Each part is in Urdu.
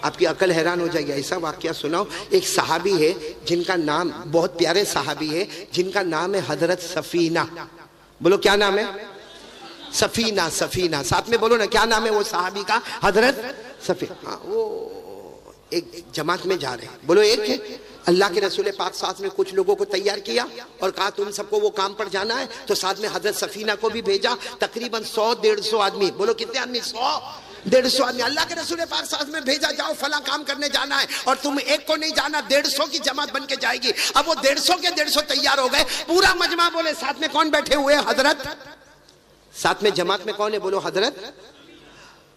آپ کی عقل حیران ہو جائے گی. ایسا واقعہ سناؤ. ایک صحابی ہے جن کا نام, بہت پیارے صحابی ہے جن کا نام ہے حضرت سفینہ. بولو کیا نام ہے؟ سفینہ. سفینہ ساتھ میں بولو نا, کیا نام ہے وہ صحابی کا؟ حضرت سفینہ. وہ ایک جماعت میں جا رہے ہیں. بولو ایک ہے. اللہ کے رسول پاک ساتھ میں کچھ لوگوں کو تیار کیا اور کہا تم سب کو وہ کام پر جانا ہے, تو ساتھ میں حضرت سفینہ کو بھی بھیجا. تقریباً 100-150 آدمی. بولو کتنے آدمی؟ 100-150 آدمی. اللہ کے رسول پاک ساتھ میں بھیجا, جاؤ فلاں کام کرنے جانا ہے, اور تم ایک کو نہیں جانا, 150 کی جماعت بن کے جائے گی. اب وہ 150 کے 150 تیار ہو گئے. پورا مجمع. بولے ساتھ میں کون بیٹھے ہوئے؟ حضرت. ساتھ میں جماعت میں کون ہے؟ بولو حضرت.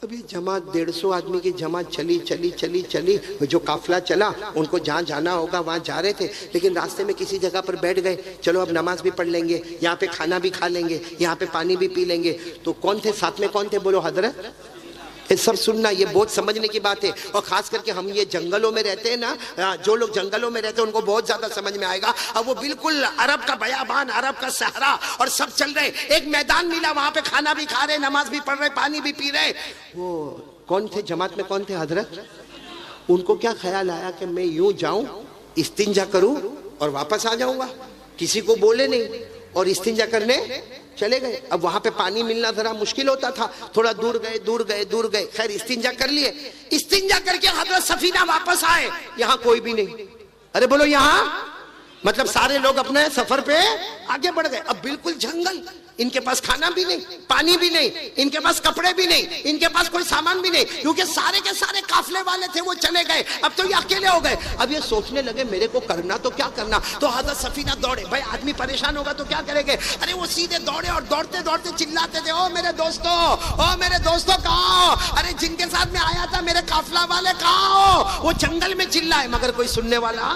اب یہ جماعت 150 آدمی کی جماعت چلی. جو قافلہ چلا ان کو جہاں جانا ہوگا وہاں جا رہے تھے, لیکن راستے میں کسی جگہ پر بیٹھ گئے. چلو اب نماز بھی پڑھ لیں گے, یہاں پہ کھانا بھی کھا لیں گے, یہاں پہ پانی بھی پی لیں گے. تو کون تھے ساتھ میں؟ کون تھے؟ بولو حضرت. یہ سب سننا, یہ بہت سمجھنے کی بات ہے. اور خاص کر کے ہم یہ جنگلوں میں رہتے ہیں نا, جو لوگ جنگلوں میں رہتے ہیں ان کو بہت زیادہ سمجھ میں آئے گا. اب وہ بالکل عرب کا بیابان, عرب کا صحرا, اور سب چل رہے. ایک میدان ملا, وہاں پہ کھانا بھی کھا رہے, نماز بھی پڑھ رہے, پانی بھی پی رہے. وہ کون تھے جماعت میں؟ کون تھے؟ حضرت. ان کو کیا خیال آیا کہ میں یوں جاؤں, استنجا کروں اور واپس آ جاؤں گا, کسی کو بولے نہیں, اور استنجا کرنے چلے گئے. اب وہاں پہ پانی ملنا ذرا مشکل ہوتا تھا, تھوڑا دور گئے. خیر استنجا کر لیے. استنجا کر کے حضرت سفینہ واپس آئے. یہاں کوئی بھی نہیں. ارے بولو یہاں, مطلب سارے لوگ اپنے سفر پہ آگے بڑھ گئے. اب بالکل جنگل, ان کے پاس کھانا بھی نہیں, پانی بھی نہیں, ان کے پاس کپڑے بھی نہیں, ان کے پاس کوئی سامان بھی نہیں, کیونکہ سارے کے سارے قافلے والے تھے وہ چلے گئے. اب تو یہ اکیلے ہو گئے. اب یہ سوچنے لگے میرے کو کرنا تو کیا کرنا. تو حضرت سفینہ دوڑے. بھائی آدمی پریشان ہوگا تو کیا کریں گے. ارے وہ سیدھے دوڑے اور دوڑتے چلاتے تھے, او میرے دوستو کہاں؟ ارے جن کے ساتھ میں آیا تھا میرے قافلہ والے کہاں؟ وہ جنگل میں چلائے, مگر کوئی سننے والا.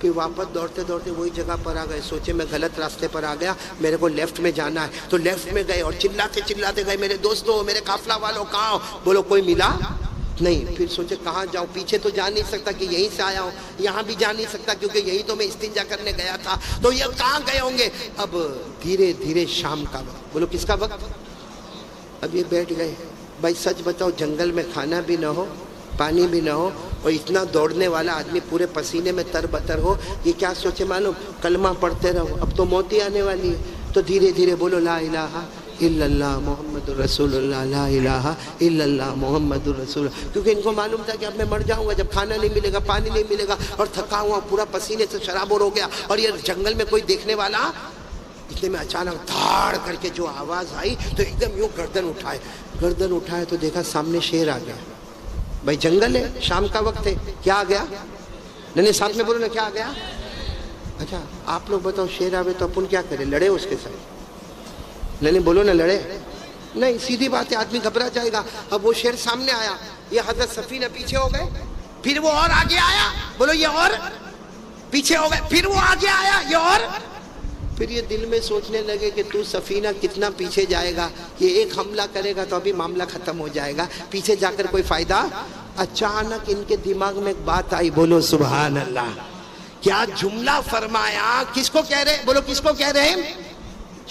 پھر واپس دوڑتے وہی جگہ پر آ گئے. سوچے میں غلط راستے پر آ گیا, میرے کو لیفٹ میں جانا ہے. تو لیفٹ میں گئے اور چلاتے گئے, میرے دوستوں, میرے قافلہ والوں کہاں؟ بولو کوئی ملا نہیں. پھر سوچے کہاں جاؤں, پیچھے تو جا نہیں سکتا کہ یہیں سے آیا ہوں, یہاں بھی جا نہیں سکتا کیونکہ یہیں تو میں استنجا کرنے گیا تھا. تو یہ کہاں گئے ہوں گے؟ اب دھیرے شام کا وقت. بولو کس کا وقت؟ اب یہ بیٹھ گئے. بھائی سچ بتاؤ, جنگل میں کھانا بھی نہ ہو, پانی بھی نہ ہو, اور اتنا دوڑنے والا آدمی پورے پسینے میں تر بتر ہو, یہ کیا سوچے معلوم؟ کلمہ پڑھتے رہو, اب تو موت ہی آنے والی ہے. تو دھیرے بولو لا الہ الا اللہ محمد الرسول اللہ, لا الہ الا اللہ محمد الرسول اللہ. کیونکہ ان کو معلوم تھا کہ اب میں مر جاؤں گا جب کھانا نہیں ملے گا, پانی نہیں ملے گا, اور تھکا ہوا پورا پسینے سے شرابور ہو گیا, اور یہ جنگل میں کوئی دیکھنے والا. اتنے میں اچانک دھاڑ کر کے جو آواز آئی تو ایک دم یوں گردن اٹھائے تو دیکھا سامنے شیر آ گیا. بھائی جنگل ہے, شام کا وقت ہے, کیا آ گیا؟ نہیں ساتھ میں بولو نا, کیا آ گیا؟ اچھا آپ لوگ بتاؤ, شیر آوے تو اپن کیا کریں؟ لڑے اس کے ساتھ؟ نہیں بولو نا, لڑے نہیں, سیدھی بات ہے, آدمی گھبرا جائے گا. اب وہ شیر سامنے آیا, یہ حضرت سفینہ پیچھے ہو گئے, پھر وہ اور آگے آیا. بولو یہ اور پیچھے ہو گئے, پھر وہ آگے آیا, یہ اور. پھر یہ دل میں سوچنے لگے کہ تو سفینہ کتنا پیچھے جائے گا, یہ ایک حملہ کرے گا تو ابھی معاملہ ختم ہو جائے گا, پیچھے جا کر کوئی فائدہ. اچانک ان کے دماغ میں ایک بات آئی. بولو سبحان اللہ. کیا جملہ فرمایا؟ کس کو کہہ رہے؟ بولو کس کو کہہ رہے ہیں؟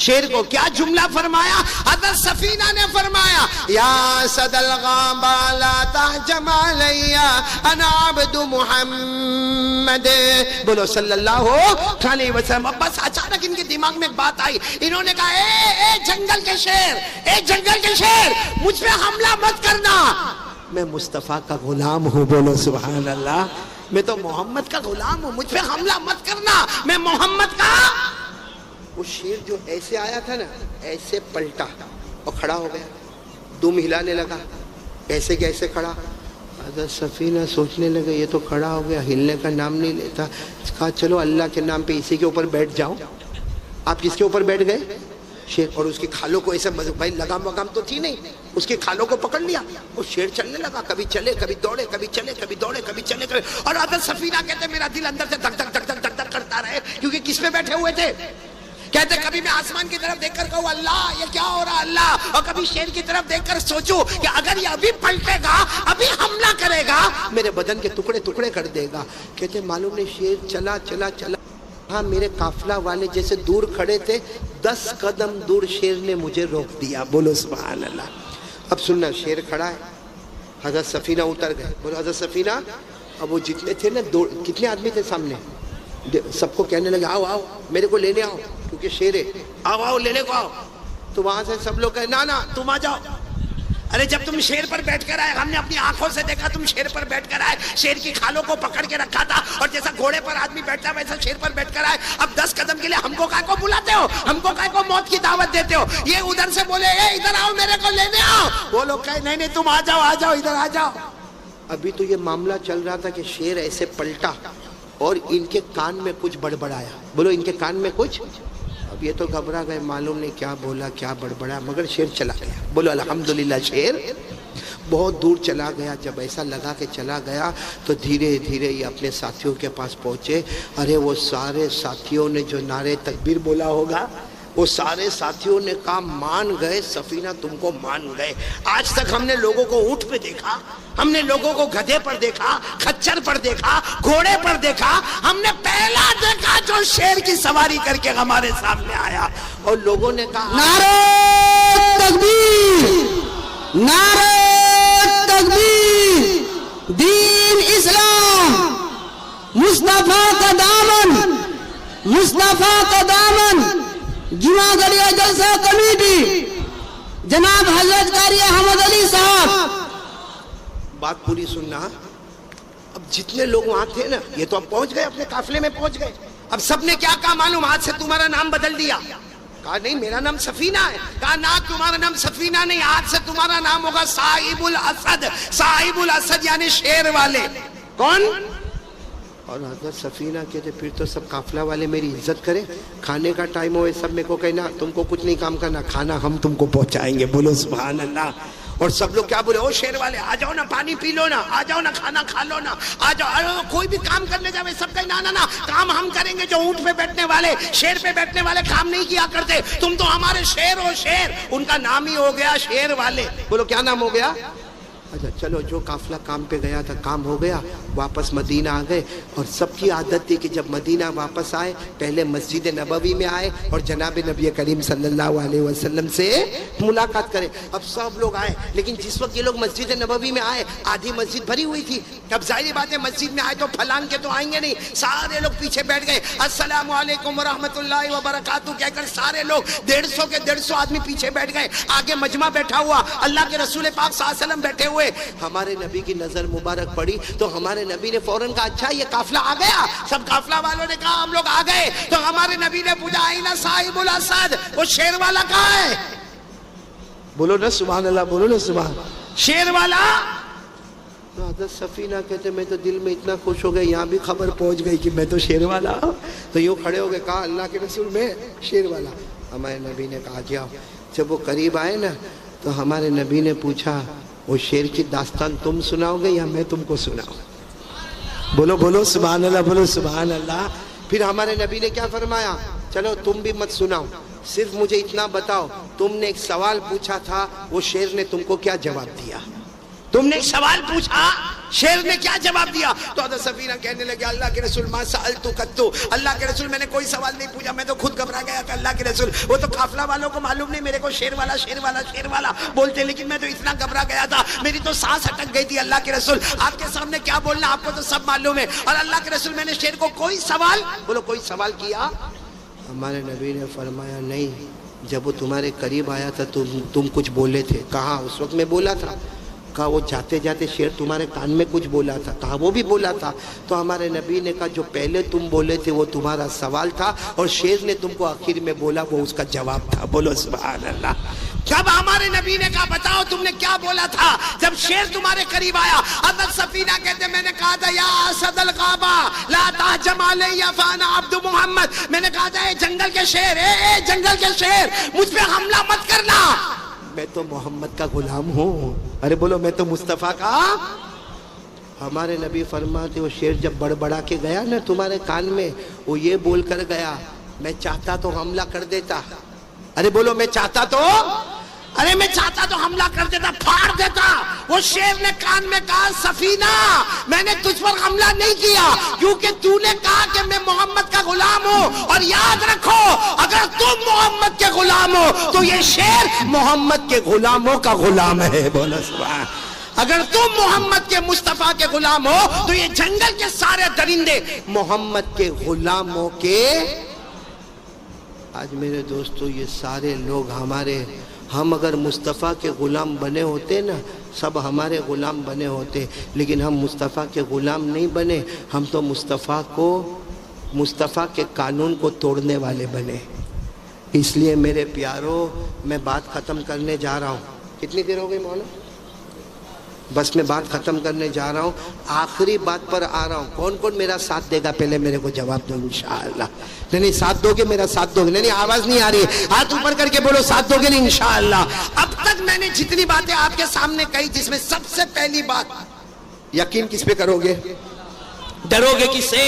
شیر کو. کیا جملہ فرمایا؟ حضرت سفینہ نے فرمایا, یا صد الغابہ لا تحجم علیہ انا عبد محمد. بولو صلی اللہ علیہ وسلم. بس اچانک ان کے دماغ میں ایک بات آئی. انہوں نے کہا اے جنگل کے شیر, مجھ پہ حملہ مت کرنا, میں مصطفیٰ کا غلام ہوں. بولو سبحان اللہ. میں تو محمد کا غلام ہوں, مجھ پہ حملہ مت کرنا, میں محمد کا. وہ شیر جو ایسے آیا تھا نا, ایسے پلٹا اور کھڑا ہو گیا, دم ہلانے لگا. ایسے کیسے کھڑا؟ حضرت سفینہ سوچنے لگے یہ تو کھڑا ہو گیا, ہلنے کا نام نہیں لیتا. کہا چلو اللہ کے نام پہ اسی کے اوپر بیٹھ جاؤ. آپ کس کے اوپر بیٹھ گئے؟ شیر. اور اس کی کھالوں کو ایسے, بھائی لگام وگام تو تھی نہیں, اس کی کھالوں کو پکڑ لیا. وہ شیر چلنے لگا, کبھی چلے کبھی دوڑے, کبھی چلے کبھی دوڑے, کبھی چلے کبھی. اور حضرت سفینہ کہتے میرا دل اندر سے دھک دھک دھک دھک دھک دھک کرتا رہے, کیونکہ کس پہ بیٹھے ہوئے تھے؟ کہتے کبھی میں آسمان کی طرف دیکھ کر کہوں اللہ یہ کیا ہو رہا اللہ, اور کبھی شیر کی طرف دیکھ کر سوچوں کہ اگر یہ ابھی پلٹے گا, ابھی حملہ کرے گا, میرے بدن کے ٹکڑے ٹکڑے کر دے گا. کہتے معلوم نہیں شیر چلا ہاں میرے قافلہ والے جیسے دور کھڑے تھے, 10 قدم دور شیر نے مجھے روک دیا. بولو سبحان اللہ. اب سننا, شیر کھڑا ہے, حضرت سفینہ اتر گئے. بولو حضرت سفینہ. اب وہ جتنے تھے نا کتنے آدمی تھے سامنے, سب کو کہنے لگے آؤ آؤ میرے کو لینے آؤ, کیونکہ شیر ہے, آؤ آؤ لینے کو آؤ. تو وہاں سے سب لوگ کہے نا تم آ جاؤ. ارے جب تم شیر پر بیٹھ کر آئے, ہم نے اپنی آنکھوں سے دیکھا تم شیر پر بیٹھ کر آئے, شیر کی کھالوں کو پکڑ کے رکھا تھا, اور جیسا گھوڑے پر آدمی بیٹھتا ہے ویسا شیر پر بیٹھ کر آئے. اب 10 قدم کے لیے ہم کو کائے کو بلاتے ہو, ہم کو کائے کو موت کی دعوت دیتے ہو. یہ ادھر سے بولے اے ادھر آؤ میرے کو لینے آؤ. وہ لوگ کہے نہیں تم آ جاؤ ادھر آ جاؤ. ابھی تو یہ معاملہ چل رہا تھا کہ شیر ایسے پلٹا اور ان کے کان میں کچھ بڑبڑایا. بولو ان کے کان میں کچھ. اب یہ تو گھبرا گئے, معلوم نہیں کیا بولا کیا بڑبڑایا, مگر شیر چلا گیا. بولو الحمدللہ. شیر بہت دور چلا گیا. جب ایسا لگا کہ چلا گیا تو دھیرے دھیرے یہ اپنے ساتھیوں کے پاس پہنچے. ارے وہ سارے ساتھیوں نے جو نعرے تکبیر بولا ہوگا, وہ سارے ساتھیوں نے کہا مان گئے سفینہ, تم کو مان گئے. آج تک ہم نے لوگوں کو اونٹ پہ دیکھا, ہم نے لوگوں کو گدھے پر دیکھا, کھچر پر دیکھا, گھوڑے پر دیکھا, ہم نے پہلا دیکھا جو شیر کی سواری کر کے ہمارے سامنے آیا. اور لوگوں نے کہا نعرہ تکبیر, نعرہ تکبیر, دین اسلام, مصطفیٰ کا دامن, مصطفیٰ کا دامن. جمعہ گڑیا جلسہ کمیٹی جناب حضرت قاری احمد علی صاحب. بات پوری سننا. اب جتنے لوگ وہاں تھے نا, یہ تو اب پہنچ گئے, اپنے قافلے میں پہنچ گئے. اب سب نے کیا کہا معلوم, آج سے تمہارا نام بدل دیا. کہا نہیں میرا نام سفینہ ہے. کہا نہ تمہارا نام سفینہ نہیں, آج سے تمہارا نام ہوگا صاحب الاسد. صاحب الاسد یعنی شیر والے. کون؟ اور حضرت سفینہ کہتے پھر تو سب قافلہ والے میری عزت کرے, کھانے کا ٹائم ہوئے سب میرے کو کہنا تم کو کچھ نہیں کام کرنا, کھانا ہم تم کو پہنچائیں گے. بولو سبحان اللہ. اور سب لوگ کیا بولے, او شیر والے آ جاؤ نا, پانی پی لو نا, آ جاؤ نا, کھانا کھا لو نا, آ جاؤ. کوئی بھی کام کرنے جاوے سب کہیں نا کام ہم کریں گے, جو اونٹ پہ بیٹھنے والے شیر پہ بیٹھنے والے کام نہیں کیا کرتے, تم تو ہمارے شیر ہو. شیر ان کا نام ہی ہو گیا شیر والے. بولو کیا نام ہو گیا. اچھا چلو, جو قافلہ کام پہ گیا تھا کام ہو گیا, واپس مدینہ آ گئے. اور سب کی عادت تھی کہ جب مدینہ واپس آئے پہلے مسجد نبوی میں آئے اور جناب نبی کریم صلی اللہ علیہ وسلم سے ملاقات کرے. اب سب لوگ آئے, لیکن جس وقت یہ لوگ مسجد نبوی میں آئے آدھی مسجد بھری ہوئی تھی. اب ظاہر بات ہے مسجد میں آئے تو پھلان کے تو آئیں گے نہیں, سارے لوگ پیچھے بیٹھ گئے. السلام علیکم ورحمۃ اللہ وبرکاتہ کہہ کر سارے لوگ 150 کے 150 آدمی پیچھے بیٹھ گئے. آگے مجمع بیٹھا ہوا, اللہ کے رسول پاک صلی اللہ علیہ وسلم بیٹھے ہوئے. ہمارے نبی کی نظر مبارک پڑی تو ہمارے نبی نے فوراً کہا اچھا یہ قافلہ آ گیا. سب قافلہ والوں نے کہا ہم لوگ آ گئے. تو ہمارے نبی نے پوچھا آئینہ صاحب الاسد, وہ شیر والا کہاں ہے. بولو نا سبحان اللہ, بولو نا سبحان. شیر والا. تو حضرت سفینہ کہتے میں تو دل میں اتنا خوش ہو گئے, یہاں بھی خبر پہنچ گئی کہ میں تو شیر والا. تو یوں کھڑے ہو گئے, کہا اللہ کے رسول میں شیر والا. ہمارے نبی نے کہا جاؤ. جب وہ قریب آئے نا تو ہمارے نبی نے پوچھا وہ شیر کی داستان تم سناؤ گے یا میں تم کو سناؤں. بولو بولو سبحان اللہ, بولو سبحان اللہ. پھر ہمارے نبی نے کیا فرمایا, چلو تم بھی مت سناؤ, صرف مجھے اتنا بتاؤ تم نے ایک سوال پوچھا تھا, وہ شیر نے تم کو کیا جواب دیا. تم نے ایک سوال پوچھا, شیر نے کیا جواب دیا. تو حضرت سفینہ کہنے لگے اللہ کے رسول ما سألتو قطو, اللہ کے رسول میں نے کوئی سوال نہیں پوچھا, میں تو خود گھبرا گیا تھا. اللہ کے رسول وہ تو قافلہ والوں کو معلوم نہیں میرے کو شیر والا شیر والا شیر والا بولتے, لیکن میں تو اتنا گھبرا گیا تھا میری تو سانس اٹک گئی تھی. اللہ کے رسول آپ کے سامنے کیا بولنا, آپ کو تو سب معلوم ہے. اور اللہ کے رسول میں نے شیر کو کوئی سوال, بولو کوئی سوال کیا. ہمارے نبی نے فرمایا نہیں, جب وہ تمہارے قریب آیا تھا تم کچھ بولے تھے. کہاں اس وقت میں بولا تھا. کہا وہ جاتے جاتے شیر تمہارے کان میں کچھ بولا تھا. کہا وہ بھی بولا تھا. تو ہمارے نبی نے کہا جو پہلے تم بولے تھے وہ تمہارا سوال تھا, اور شیر نے تم کو آخر میں بولا وہ اس کا جواب تھا. بولو سبحان اللہ. جب ہمارے نبی نے کہا بتاؤ تم نے کیا بولا تھا جب شیر تمہارے قریب آیا. حضرت سفینہ کہتے میں نے کہا تھا یا اسد الغابہ لا تہجم علی فانا عبد محمد, میں نے کہا تھا اے جنگل کے شیر, اے جنگل کے شیر مجھ پہ حملہ مت کرنا, میں تو محمد کا غلام ہوں. ارے بولو میں تو مصطفیٰ کا. ہمارے نبی فرماتے وہ شیر جب بڑبڑا کے گیا نا تمہارے کان میں, وہ یہ بول کر گیا میں چاہتا تو حملہ کر دیتا. ارے بولو میں چاہتا تو, ارے میں چاہتا تو حملہ کر دیتا, پھاڑ دیتا. وہ شیر نے کان میں کہا سفینہ میں نے تجھ پر حملہ نہیں کیا کیونکہ تو نے کہا کہ میں محمد کا غلام ہوں, اور یاد رکھو اگر تم محمد کے غلام ہو تو یہ شیر محمد کے غلاموں کا غلام ہے. بولو سبحان. اگر تم محمد کے مصطفیٰ کے غلام ہو تو یہ جنگل کے سارے درندے محمد کے غلاموں کے. آج میرے دوستو یہ سارے لوگ ہم اگر مصطفیٰ کے غلام بنے ہوتے نا, سب ہمارے غلام بنے ہوتے, لیکن ہم مصطفیٰ کے غلام نہیں بنے, ہم تو مصطفیٰ کے قانون کو توڑنے والے بنے. اس لیے میرے پیارو میں بات ختم کرنے جا رہا ہوں. کتنی دیر ہو گئی مولانا؟ بس میں بات ختم کرنے جا رہا ہوں, آخری بات پر آ رہا ہوں. کون کون میرا ساتھ دے گا پہلے میرے کو جواب دو انشاءاللہ. نہیں ساتھ دو گے, میرا ساتھ دو گے؟ نہیں آواز نہیں آ رہی ہے, ہاتھ اوپر کر کے بولو ساتھ دو گے نہیں انشاءاللہ. اب تک میں نے جتنی باتیں آپ کے سامنے کہی, جس میں سب سے پہلی بات, یقین کس پہ کرو گے؟ ڈرو گے کس سے؟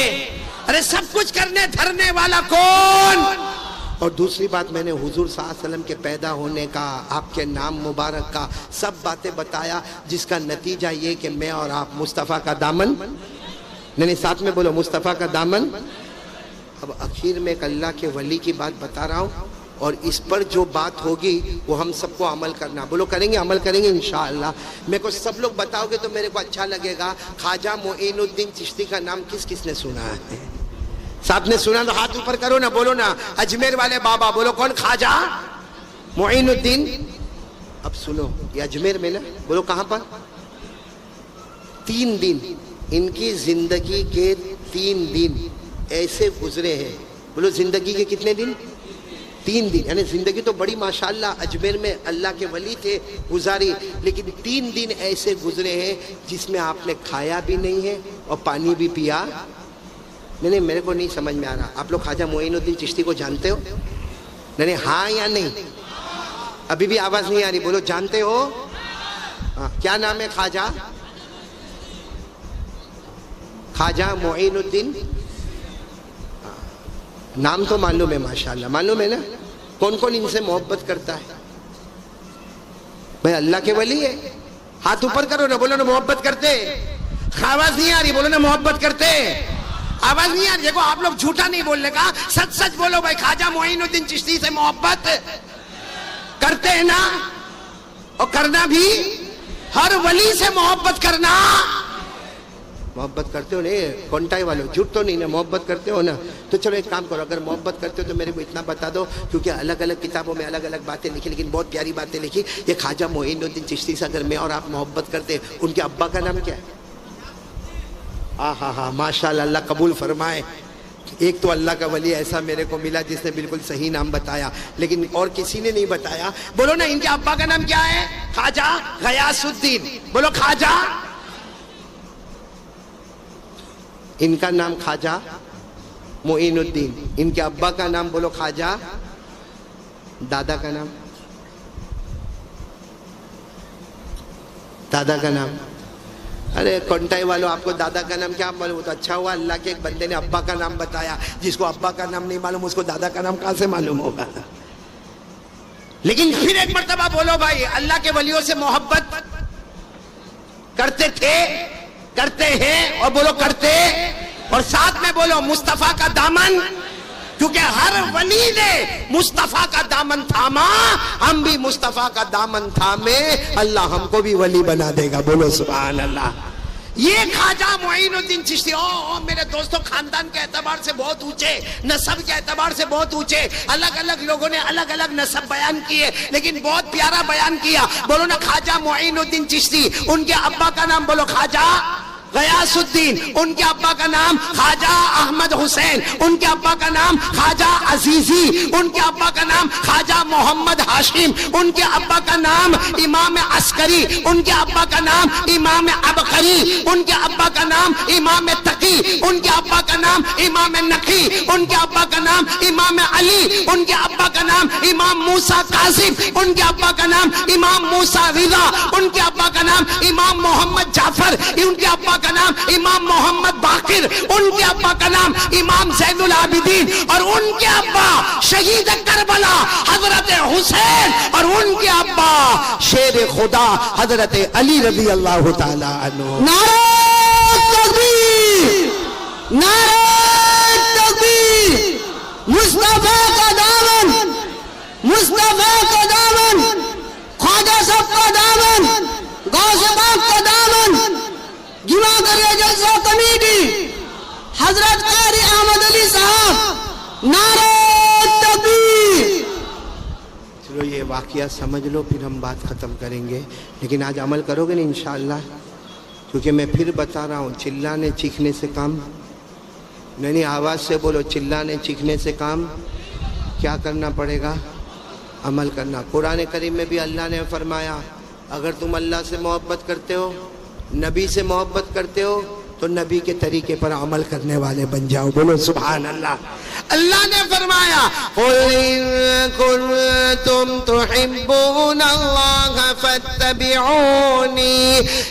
ارے سب کچھ کرنے دھرنے والا کون؟ اور دوسری بات میں نے حضور صلی اللہ علیہ وسلم کے پیدا ہونے کا, آپ کے نام مبارک کا, سب باتیں بتایا, جس کا نتیجہ یہ کہ میں اور آپ مصطفیٰ کا دامن, نہیں ساتھ میں بولو مصطفیٰ کا دامن. اب اخیر میں ایک اللہ کے ولی کی بات بتا رہا ہوں, اور اس پر جو بات ہوگی وہ ہم سب کو عمل کرنا. بولو کریں گے؟ عمل کریں گے انشاءاللہ. میرے کو سب لوگ بتاؤ گے تو میرے کو اچھا لگے گا. خواجہ معین الدین چشتی کا نام کس کس نے سنا ہے؟ ساتھ نے سنا تو ہاتھ اوپر کرو نا, بولو نا اجمیر والے بابا, بولو کون؟ خواجہ معین الدین. اب سنو, یہ اجمیر میں نا, بولو کہاں پر؟ 3 دن ان کی زندگی کے 3 دن ایسے گزرے ہیں. بولو زندگی کے کتنے دن؟ 3 دن. یعنی زندگی تو بڑی ماشاءاللہ اجمیر میں اللہ کے ولی تھے گزاری, لیکن 3 دن ایسے گزرے ہیں جس میں آپ نے کھایا بھی نہیں ہے اور پانی بھی پیا نہیں. میرے کو نہیں سمجھ میں آ رہا, آپ لوگ خواجہ معین الدین چشتی کو جانتے ہو؟ نہیں ہاں یا نہیں؟ ابھی بھی آواز نہیں آ رہی, بولو جانتے ہو؟ کیا نام ہے خواجہ معین الدین؟ نام تو معلوم ہے ماشاءاللہ, معلوم ہے نا. کون کون ان سے محبت کرتا ہے بھائی؟ اللہ کے ولی ہے, ہاتھ اوپر کرو نا, بولو نا محبت کرتے. آواز نہیں آ رہی, بولو نا محبت کرتے. آواز نہیں آ رہی. دیکھو آپ لوگ جھوٹا نہیں بولنے کا, سچ سچ بولو بھائی. خواجہ معین الدین چشتی سے محبت کرتے ہیں نا, اور کرنا بھی, ہر ولی سے محبت کرنا. محبت کرتے ہو نہیں کونٹائی والوں, جھوٹ تو نہیں نا, محبت کرتے ہو نا. تو چلو ایک کام کرو, اگر محبت کرتے ہو تو میرے کو اتنا بتا دو, کیونکہ الگ الگ کتابوں میں الگ الگ باتیں لکھی, لیکن بہت پیاری باتیں لکھی. یہ خواجہ معین الدین چشتی سے اگر میں اور آپ محبت کرتے, ان کے ابا کا نام کیا ہے؟ ہاں ماشاءاللہ, اللہ قبول فرمائے. ایک تو اللہ کا ولی ایسا میرے کو ملا جس نے بالکل صحیح نام بتایا, لیکن اور کسی نے نہیں بتایا. بولو نا ان کے ابا کا نام کیا ہے؟ خواجہ غیاث الدین. بولو خواجہ. ان کا نام خواجہ معین الدین, ان کے ابا کا نام بولو خواجہ. دادا کا نام؟ دادا کا نام؟ ارے کونٹائی والوں, آپ کو دادا کا نام کیا معلوم؟ تو اچھا ہوا اللہ کے ایک بندے نے ابا کا نام بتایا. جس کو ابا کا نام نہیں معلوم اس کو دادا کا نام کہاں سے معلوم ہوگا؟ لیکن پھر ایک مرتبہ بولو بھائی, اللہ کے ولیوں سے محبت کرتے تھے, کرتے ہیں, اور بولو کرتے, اور ساتھ میں بولو مصطفیٰ کا دامن, کیونکہ ہر ولی نے مصطفیٰ کا دامن تھاما, ہم بھی مصطفیٰ کا دامن تھامے, اللہ ہم کو بھی ولی بنا دے گا. بولو سبحان اللہ. یہ خواجہ معین الدین چشتی میرے دوستوں خاندان کے اعتبار سے بہت اونچے, نسب کے اعتبار سے بہت اونچے. الگ الگ لوگوں نے الگ الگ نسب بیان کیے, لیکن بہت پیارا بیان کیا. بولو نا خواجہ معین الدین چشتی, ان کے ابا کا نام بولو خواجہ غیاث الدین, ان کے ابا کا نام خواجہ احمد حسین, ان کے ابا کا نام خواجہ عزیزی, ان کے ابا کا نام خواجہ محمد ہاشم, ان کے ابا کا نام امام عسکری, ان کے ابا کا نام امام عبقری, ان کے ابا کا نام امام تقی, ان کے ابا کا نام امام نقی, ان کے ابا کا نام امام علی, ان کے ابا کا نام امام موسیٰ کاظم, ان کے ابا کا نام امام موسیٰ رضا, ان کے ابا کا نام امام محمد جعفر, ان کے ابا کا نام امام محمد باقر, ان کے ابا کا نام امام زین العابدین, اور ان کے ابا شہید کربلا حضرت حسین, اور ان کے ابا شیر خدا حضرت علی رضی اللہ تعالی عنہ. نعرہ تکبیر, نعرہ تکبیر. مصطفیٰ کا دامن, مصطفیٰ کا دامن, خواجہ صاحب کا دامن, غوث پاک کا جلسہ کمیٹی حضرت قاری احمد علی صاحب، نعرہ تکبیر۔ چلو یہ واقعہ سمجھ لو پھر ہم بات ختم کریں گے، لیکن آج عمل کرو گے نا انشاءاللہ؟ کیونکہ میں پھر بتا رہا ہوں، چلانے چیخنے سے کام نہیں، آواز سے بولو، چلانے چیخنے سے کام کیا کرنا پڑے گا؟ عمل کرنا۔ قرآن کریم میں بھی اللہ نے فرمایا اگر تم اللہ سے محبت کرتے ہو، نبی سے محبت کرتے ہو، تو نبی کے طریقے پر عمل کرنے والے بن جاؤ۔ بولو سبحان اللہ۔ اللہ نے فرمایا قُلْ إِن كُنتُمْ تُحِبُّونَ اللَّهَ فَاتَّبِعُونِي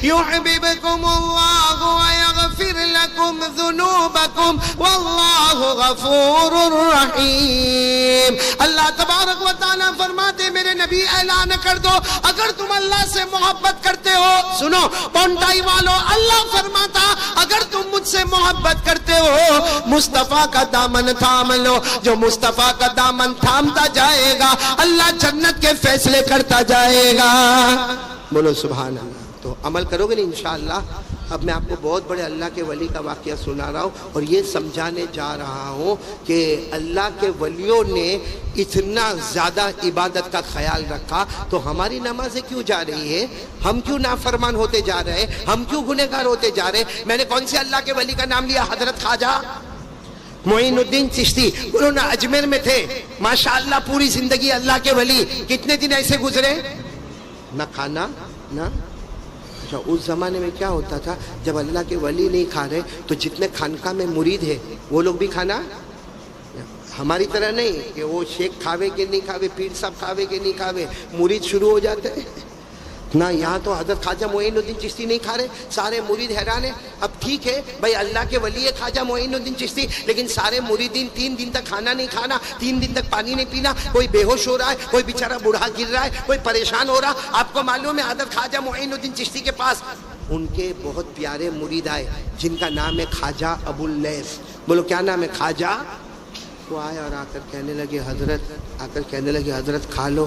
يُحْبِبْكُمُ اللَّهُ وَيَغْفِرْ لَكُمْ ذُنُوبَكُمْ وَاللَّهُ غَفُورٌ رَحِيمٌ۔ اللہ تبارک و تعالیٰ فرماتے میرے نبی اعلان کر دو اگر تم اللہ سے محبت کرتے ہو، سنو پونٹائی والو، اللہ فرماتا اگر تم مجھ سے محبت کرتے ہو مصطفیٰ کا دامن تھام لو۔ جو مصطفیٰ کا دامن تھامتا جائے گا اللہ جنت کے فیصلے کرتا جائے گا۔ بولو سبحان اللہ۔ تو عمل کرو گے نا انشاءاللہ۔ اب میں آپ کو بہت بڑے اللہ کے ولی کا واقعہ سنا رہا ہوں اور یہ سمجھانے جا رہا ہوں کہ اللہ کے ولیوں نے اتنا زیادہ عبادت کا خیال رکھا تو ہماری نمازیں کیوں جا رہی ہے؟ ہم کیوں نافرمان ہوتے جا رہے ہیں؟ ہم کیوں گنہگار ہوتے جا رہے ہیں؟ میں نے کون سے اللہ کے ولی کا نام لیا؟ حضرت خواجہ معین الدین چشتی، انہوں نے اجمیر میں تھے، ماشاءاللہ پوری زندگی اللہ کے ولی، کتنے دن ایسے گزرے؟ نہ کھانا نہ۔ اچھا اس زمانے میں کیا ہوتا تھا؟ جب اللہ کے ولی نہیں کھا رہے تو جتنے خانقاہ میں مرید ہے وہ لوگ بھی کھانا، ہماری طرح نہیں کہ وہ شیخ کھاوے کے نہیں کھاوے، پیر صاحب کھاوے کے نہیں کھاوے، مرید شروع ہو جاتے ہیں نہ۔ یہاں تو حضرت خواجہ معین الدین چشتی نہیں کھا رہے، سارے مرید حیران ہیں۔ اب ٹھیک ہے بھائی اللہ کے ولی ہے خواجہ معین الدین چشتی، لیکن سارے مریدین 3 دن تک کھانا نہیں کھانا، 3 دن تک پانی نہیں پینا، کوئی بے ہوش ہو رہا ہے، کوئی بیچارہ بوڑھا گر رہا ہے، کوئی پریشان ہو رہا۔ آپ کو معلوم ہے حضرت خواجہ معین الدین چشتی کے پاس ان کے بہت پیارے مرید آئے جن کا نام ہے خواجہ ابو اللیث۔ بولو کیا نام ہے؟ خواجہ۔ وہ آئے اور آ کر کہنے لگے حضرت کھا لو،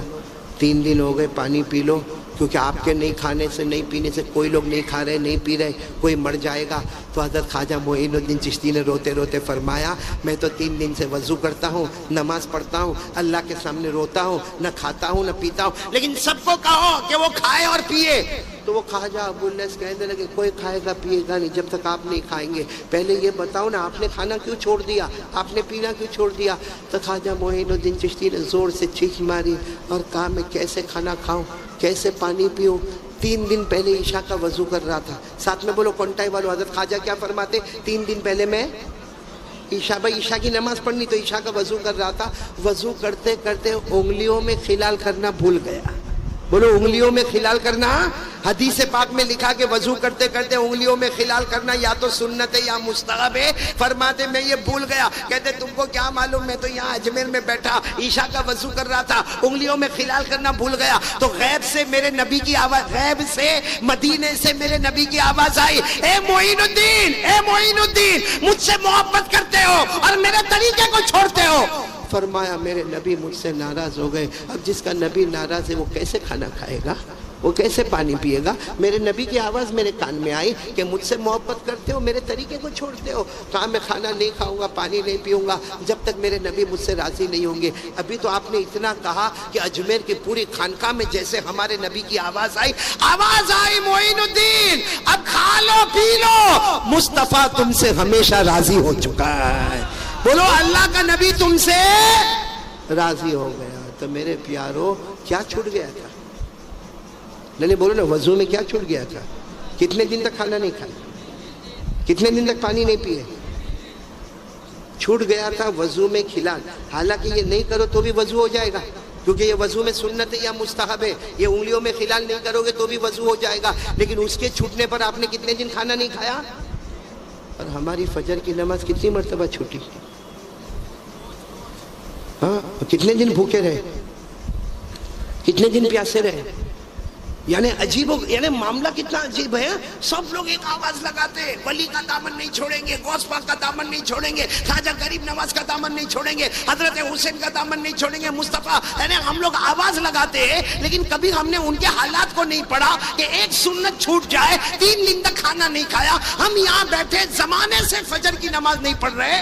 3 دن ہو گئے، پانی پی لو، کیونکہ آپ کے نہیں کھانے سے نہیں پینے سے کوئی لوگ نہیں کھا رہے نہیں پی رہے، کوئی مر جائے گا۔ تو حضرت خواجہ معین الدین چشتی نے روتے روتے فرمایا میں تو 3 دن سے وضو کرتا ہوں، نماز پڑھتا ہوں، اللہ کے سامنے روتا ہوں، نہ کھاتا ہوں نہ پیتا ہوں، لیکن سب کو کہو کہ وہ کھائے اور پیے۔ تو وہ خواجہ ابو اللیث کہنے لگے کوئی کھائے گا پیے گا نہیں جب تک آپ نہیں کھائیں گے، پہلے یہ بتاؤ نا آپ نے کھانا کیوں چھوڑ دیا، آپ نے پینا کیوں چھوڑ دیا؟ تو خواجہ معین الدین چشتی نے زور سے چیخ ماری اور کہا میں کیسے کھانا کھاؤں، کیسے پانی پیوں؟ 3 دن پہلے عشاء کا وضو کر رہا تھا۔ ساتھ میں بولو کونٹائی والو، حضرت خواجہ کیا فرماتے؟ 3 دن پہلے میں عشاء کی نماز پڑھنی تو عشاء کا وضو کر رہا تھا، وضو کرتے کرتے انگلیوں میں خلال کرنا بھول گیا۔ بولو انگلیوں میں خلال کرنا، حدیث پاک میں لکھا کہ وضو کرتے کرتے انگلیوں میں خلال کرنا یا تو سنت ہے یا مستحب ہے۔ فرماتے میں یہ بھول گیا، کہتے تم کو کیا معلوم، میں تو یہاں اجمیر میں بیٹھا عشاء کا وضو کر رہا تھا، انگلیوں میں خلال کرنا بھول گیا۔ تو غیب سے میرے نبی کی آواز، غیب سے مدینے سے میرے نبی کی آواز آئی، اے معین الدین مجھ سے محبت کرتے ہو اور میرے طریقے کو چھوڑتے ہو۔ فرمایا میرے نبی مجھ سے ناراض ہو گئے، اب جس کا نبی ناراض ہے وہ کیسے کھانا کھائے گا، وہ کیسے پانی پیے گا؟ میرے نبی کی آواز میرے کان میں آئی کہ مجھ سے محبت کرتے ہو، میرے طریقے کو چھوڑتے ہو۔ کہا میں کھانا نہیں کھاؤں گا، پانی نہیں پیوں گا جب تک میرے نبی مجھ سے راضی نہیں ہوں گے۔ ابھی تو آپ نے اتنا کہا کہ اجمیر کی پوری خانقاہ میں جیسے ہمارے نبی کی آواز آئی معین الدین اب کھا لو پی لو، مصطفیٰ تم سے ہمیشہ راضی ہو چکا ہے۔ بولو اللہ کا نبی تم سے راضی ہو گیا۔ تو میرے پیارو کیا چھوٹ گیا تھا؟ نہیں بولو نا، وضو میں کیا چھوٹ گیا تھا؟ کتنے دن تک کھانا نہیں کھایا، کتنے دن تک پانی نہیں پیے؟ چھوٹ گیا تھا وضو میں خلال۔ حالانکہ یہ نہیں کرو تو بھی وضو ہو جائے گا، کیونکہ یہ وضو میں سنت ہے یا مستحب ہے۔ یہ انگلیوں میں خلال نہیں کرو گے تو بھی وضو ہو جائے گا، لیکن اس کے چھوٹنے پر آپ نے کتنے دن کھانا نہیں کھایا؟ اور ہماری فجر کی نماز کتنی مرتبہ چھوٹی؟ ہاں، کتنے دن بھوکے رہے، کتنے دن پیاسے رہے؟ یعنی عجیب یعنی معاملہ کتنا عجیب ہے. سب لوگ ایک آواز لگاتے ہیں, ولی کا دامن نہیں چھوڑیں گے, غوث پاک کا دامن نہیں چھوڑیں گے, خواجہ غریب نواز کا دامن نہیں چھوڑیں گے, حضرت حسین کا دامن نہیں چھوڑیں گے, مصطفیٰ. یعنی ہم لوگ آواز لگاتے ہیں, لیکن کبھی ہم نے ان کے حالات کو نہیں پڑھا کہ ایک سنت چھوٹ جائے, 3 دن تک کھانا نہیں کھایا. ہم یہاں بیٹھے زمانے سے فجر کی نماز نہیں پڑھ رہے.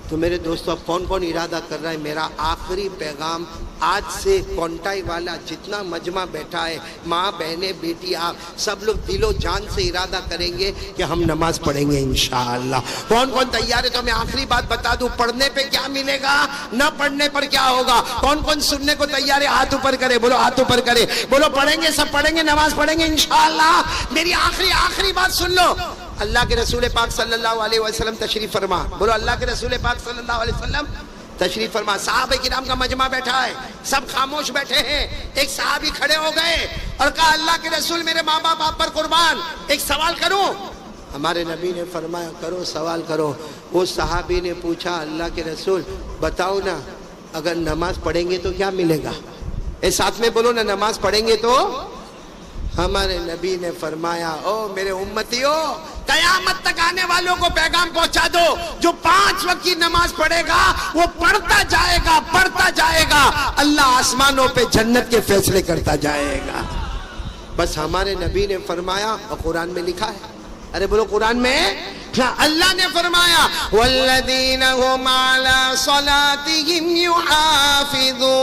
تو میرے دوستو, اب کون کون ارادہ کر رہا ہے؟ میرا آخری پیغام آج سے کونٹائی والا جتنا مجمع بیٹھا ہے, ماں بہنیں بیٹی آپ سب لوگ دل و جان سے ارادہ کریں گے کہ ہم نماز پڑھیں گے انشاءاللہ. کون کون تیار ہے؟ تو میں آخری بات بتا دوں, پڑھنے پہ کیا ملے گا, نہ پڑھنے پر کیا ہوگا. کون کون سننے کو تیار ہے؟ ہاتھ اوپر کرے, بولو ہاتھ اوپر کرے, بولو پڑھیں گے, سب پڑھیں گے, نماز پڑھیں گے انشاءاللہ. میری آخری بات سن لو. اللہ کے رسول پاک صلی اللہ علیہ وسلم تشریف فرما, بولو اللہ کے رسول پاک صلی اللہ علیہ وسلم تشریف فرما. صحابہ کرام کا مجمع بیٹھا ہے, سب خاموش بیٹھے ہیں. ایک صحابی کھڑے ہو گئے اور کہا, اللہ کے رسول میرے ماں باپ آپ پر قربان, ایک سوال کروں؟ ہمارے نبی نے فرمایا, کرو سوال کرو. وہ صحابی نے پوچھا, اللہ کے رسول بتاؤ نا, اگر نماز پڑھیں گے تو کیا ملے گا؟ ساتھ میں بولو نا, نماز پڑھیں گے تو. ہمارے نبی نے فرمایا, او میرے امتیوں, قیامت تک آنے والوں کو پیغام پہنچا دو, جو 5 وقت کی نماز پڑھے گا وہ پڑھتا جائے گا, اللہ آسمانوں پہ جنت کے فیصلے کرتا جائے گا. بس ہمارے نبی نے فرمایا, اور قرآن میں لکھا ہے, ارے بولو قرآن میں, اللہ نے فرمایا, والذین هم علی صلاتهم یحافظون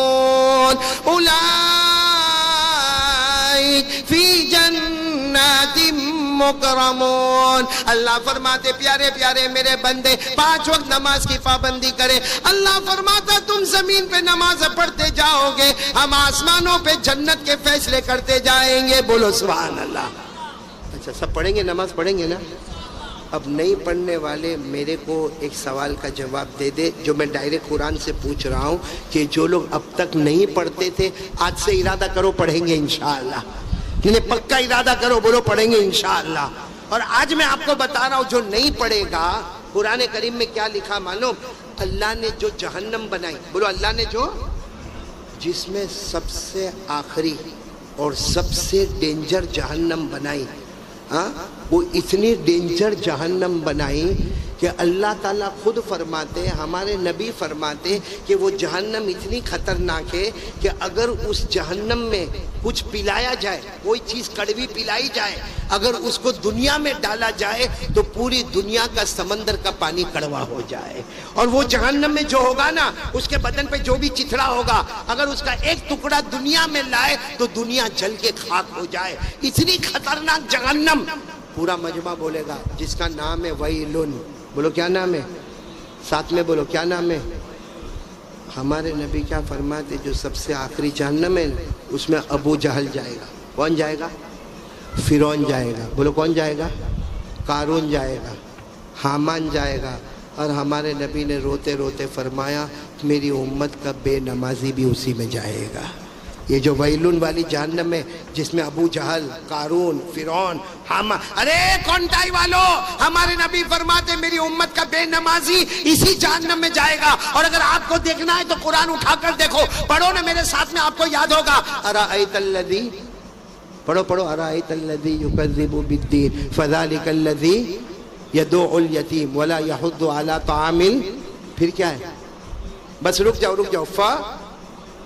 فی جنات مکرمون. اللہ فرماتے, پیارے پیارے میرے بندے 5 وقت نماز کی پابندی کرے. اللہ فرماتا, تم زمین پہ نماز پڑھتے جاؤ گے, ہم آسمانوں پہ جنت کے فیصلے کرتے جائیں گے. بولو سبحان اللہ. اچھا سب پڑھیں گے, نماز پڑھیں گے نا؟ اب نہیں پڑھنے والے میرے کو ایک سوال کا جواب دے دے, جو میں ڈائریکٹ قرآن سے پوچھ رہا ہوں, کہ جو لوگ اب تک نہیں پڑھتے تھے, آج سے ارادہ کرو پڑھیں گے انشاءاللہ. پکا ارادہ کرو, بولو پڑھیں گے انشاءاللہ. اور آج میں آپ کو بتا رہا ہوں, جو نہیں پڑھے گا, قرآن کریم میں کیا لکھا معلوم؟ اللہ نے جو جہنم بنائی, بولو اللہ نے جو, جس میں سب سے آخری اور سب سے ڈینجر جہنم بنائی, وہ اتنی ڈینجر جہنم بنائی کہ اللہ تعالیٰ خود فرماتے, ہمارے نبی فرماتے کہ وہ جہنم اتنی خطرناک ہے کہ اگر اس جہنم میں کچھ پلایا جائے, کوئی چیز کڑوی پلائی جائے, اگر اس کو دنیا میں ڈالا جائے تو پوری دنیا کا سمندر کا پانی کڑوا ہو جائے. اور وہ جہنم میں جو ہوگا نا, اس کے بدن پہ جو بھی چتھڑا ہوگا, اگر اس کا ایک ٹکڑا دنیا میں لائے تو دنیا جل کے خاک ہو جائے. اتنی خطرناک جہنم. پورا مجمع بولے گا, جس کا نام ہے ویلن. بولو کیا نام ہے؟ ساتھ میں بولو کیا نام ہے؟ ہمارے نبی کیا فرماتے, جو سب سے آخری جہنم ہے اس میں ابو جہل جائے گا. کون جائے گا؟ فرعون جائے گا. بولو کون جائے گا؟ قارون جائے گا, حامان جائے گا. اور ہمارے نبی نے روتے روتے فرمایا, میری امت کا بے نمازی بھی اسی میں جائے گا. یہ جو ویلون والی جہنم ہے, جس میں ابو جہل, قارون, فرعون, حامان. ارے کونٹائی والو, ہمارے نبی فرماتے میری امت کا بے نمازی اسی جہنم میں جائے گا. اور اگر آپ کو دیکھنا ہے تو قرآن اٹھا کر دیکھو, پڑھو نا میرے ساتھ میں, آپ کو یاد ہوگا. ارأیت الذی, پڑھو ارأیت الذی یکذب بالدین فذلک الذی یدعو الیتیم ولا یحض علی طعام. پھر کیا ہے؟ بس رک جاؤ.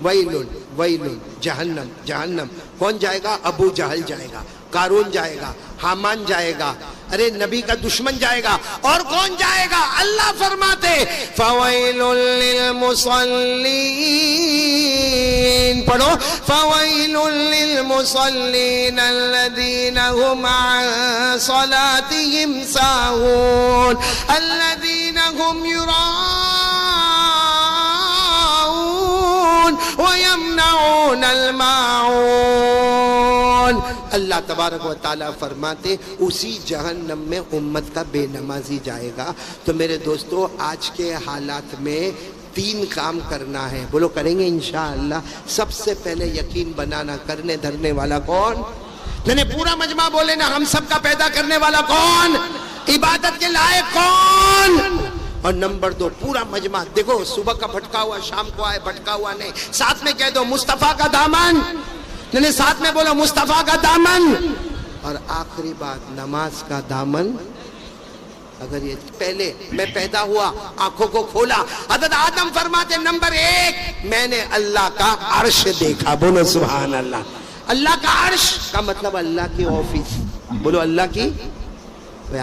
ویلن جہنم. کون جائے گا؟ ابو جہل جائے گا, قارون جائے گا, حامان جائے گا. ارے نبی کا دشمن جائے گا. اور کون جائے گا؟ اللہ فرماتے فویل للمصلین. پڑھو, فویل للمصلین الذین هم عن صلاتهم ساہون الذین هم وَيَمْنَعُونَ الْمَاعُونَ. اللہ تبارک و تعالیٰ فرماتے اسی جہنم میں امت کا بے نمازی جائے گا. تو میرے دوستو, آج کے حالات میں 3 کام کرنا ہے. بولو کریں گے انشاءاللہ. سب سے پہلے یقین بنانا, کرنے دھرنے والا کون؟ میں پورا مجمع بولے نا, ہم سب کا پیدا کرنے والا کون؟ عبادت کے لائق کون؟ اور نمبر 2, پورا مجمع دیکھو, صبح کا بھٹکا ہوا شام کو آئے, بھٹکا ہوا نہیں. ساتھ میں کہہ دو, مصطفیٰ کا دامن. نے ساتھ میں بولو مصطفیٰ کا دامن. اور آخری بات نماز کا دامن. اگر یہ پہلے میں پیدا ہوا آنکھوں کو کھولا, حضرت آدم فرماتے نمبر 1 میں نے اللہ کا عرش دیکھا. بولو سبحان اللہ. اللہ کا عرش کا مطلب اللہ کی آفس. بولو اللہ کی.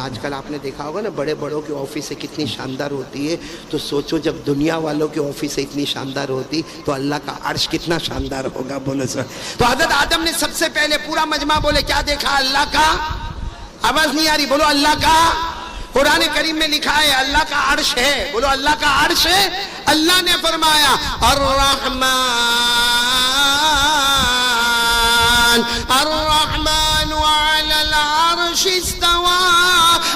آج کل آپ نے دیکھا ہوگا نا بڑے بڑوں کی آفس کتنی شاندار ہوتی ہے, تو سوچو جب دنیا والوں کی آفس اتنی شاندار ہوتی تو اللہ کا عرش کتنا شاندار ہوگا. بولو سر. تو حضرت آدم نے سب سے پہلے پورا مجمع بولے کیا دیکھا؟ اللہ کا. آواز نہیں آ رہی, بولو اللہ کا. قرآن کریم میں لکھا ہے اللہ کا عرش ہے. بولو اللہ کا عرش ہے. اللہ نے فرمایا الرحمن علی العرش استوى.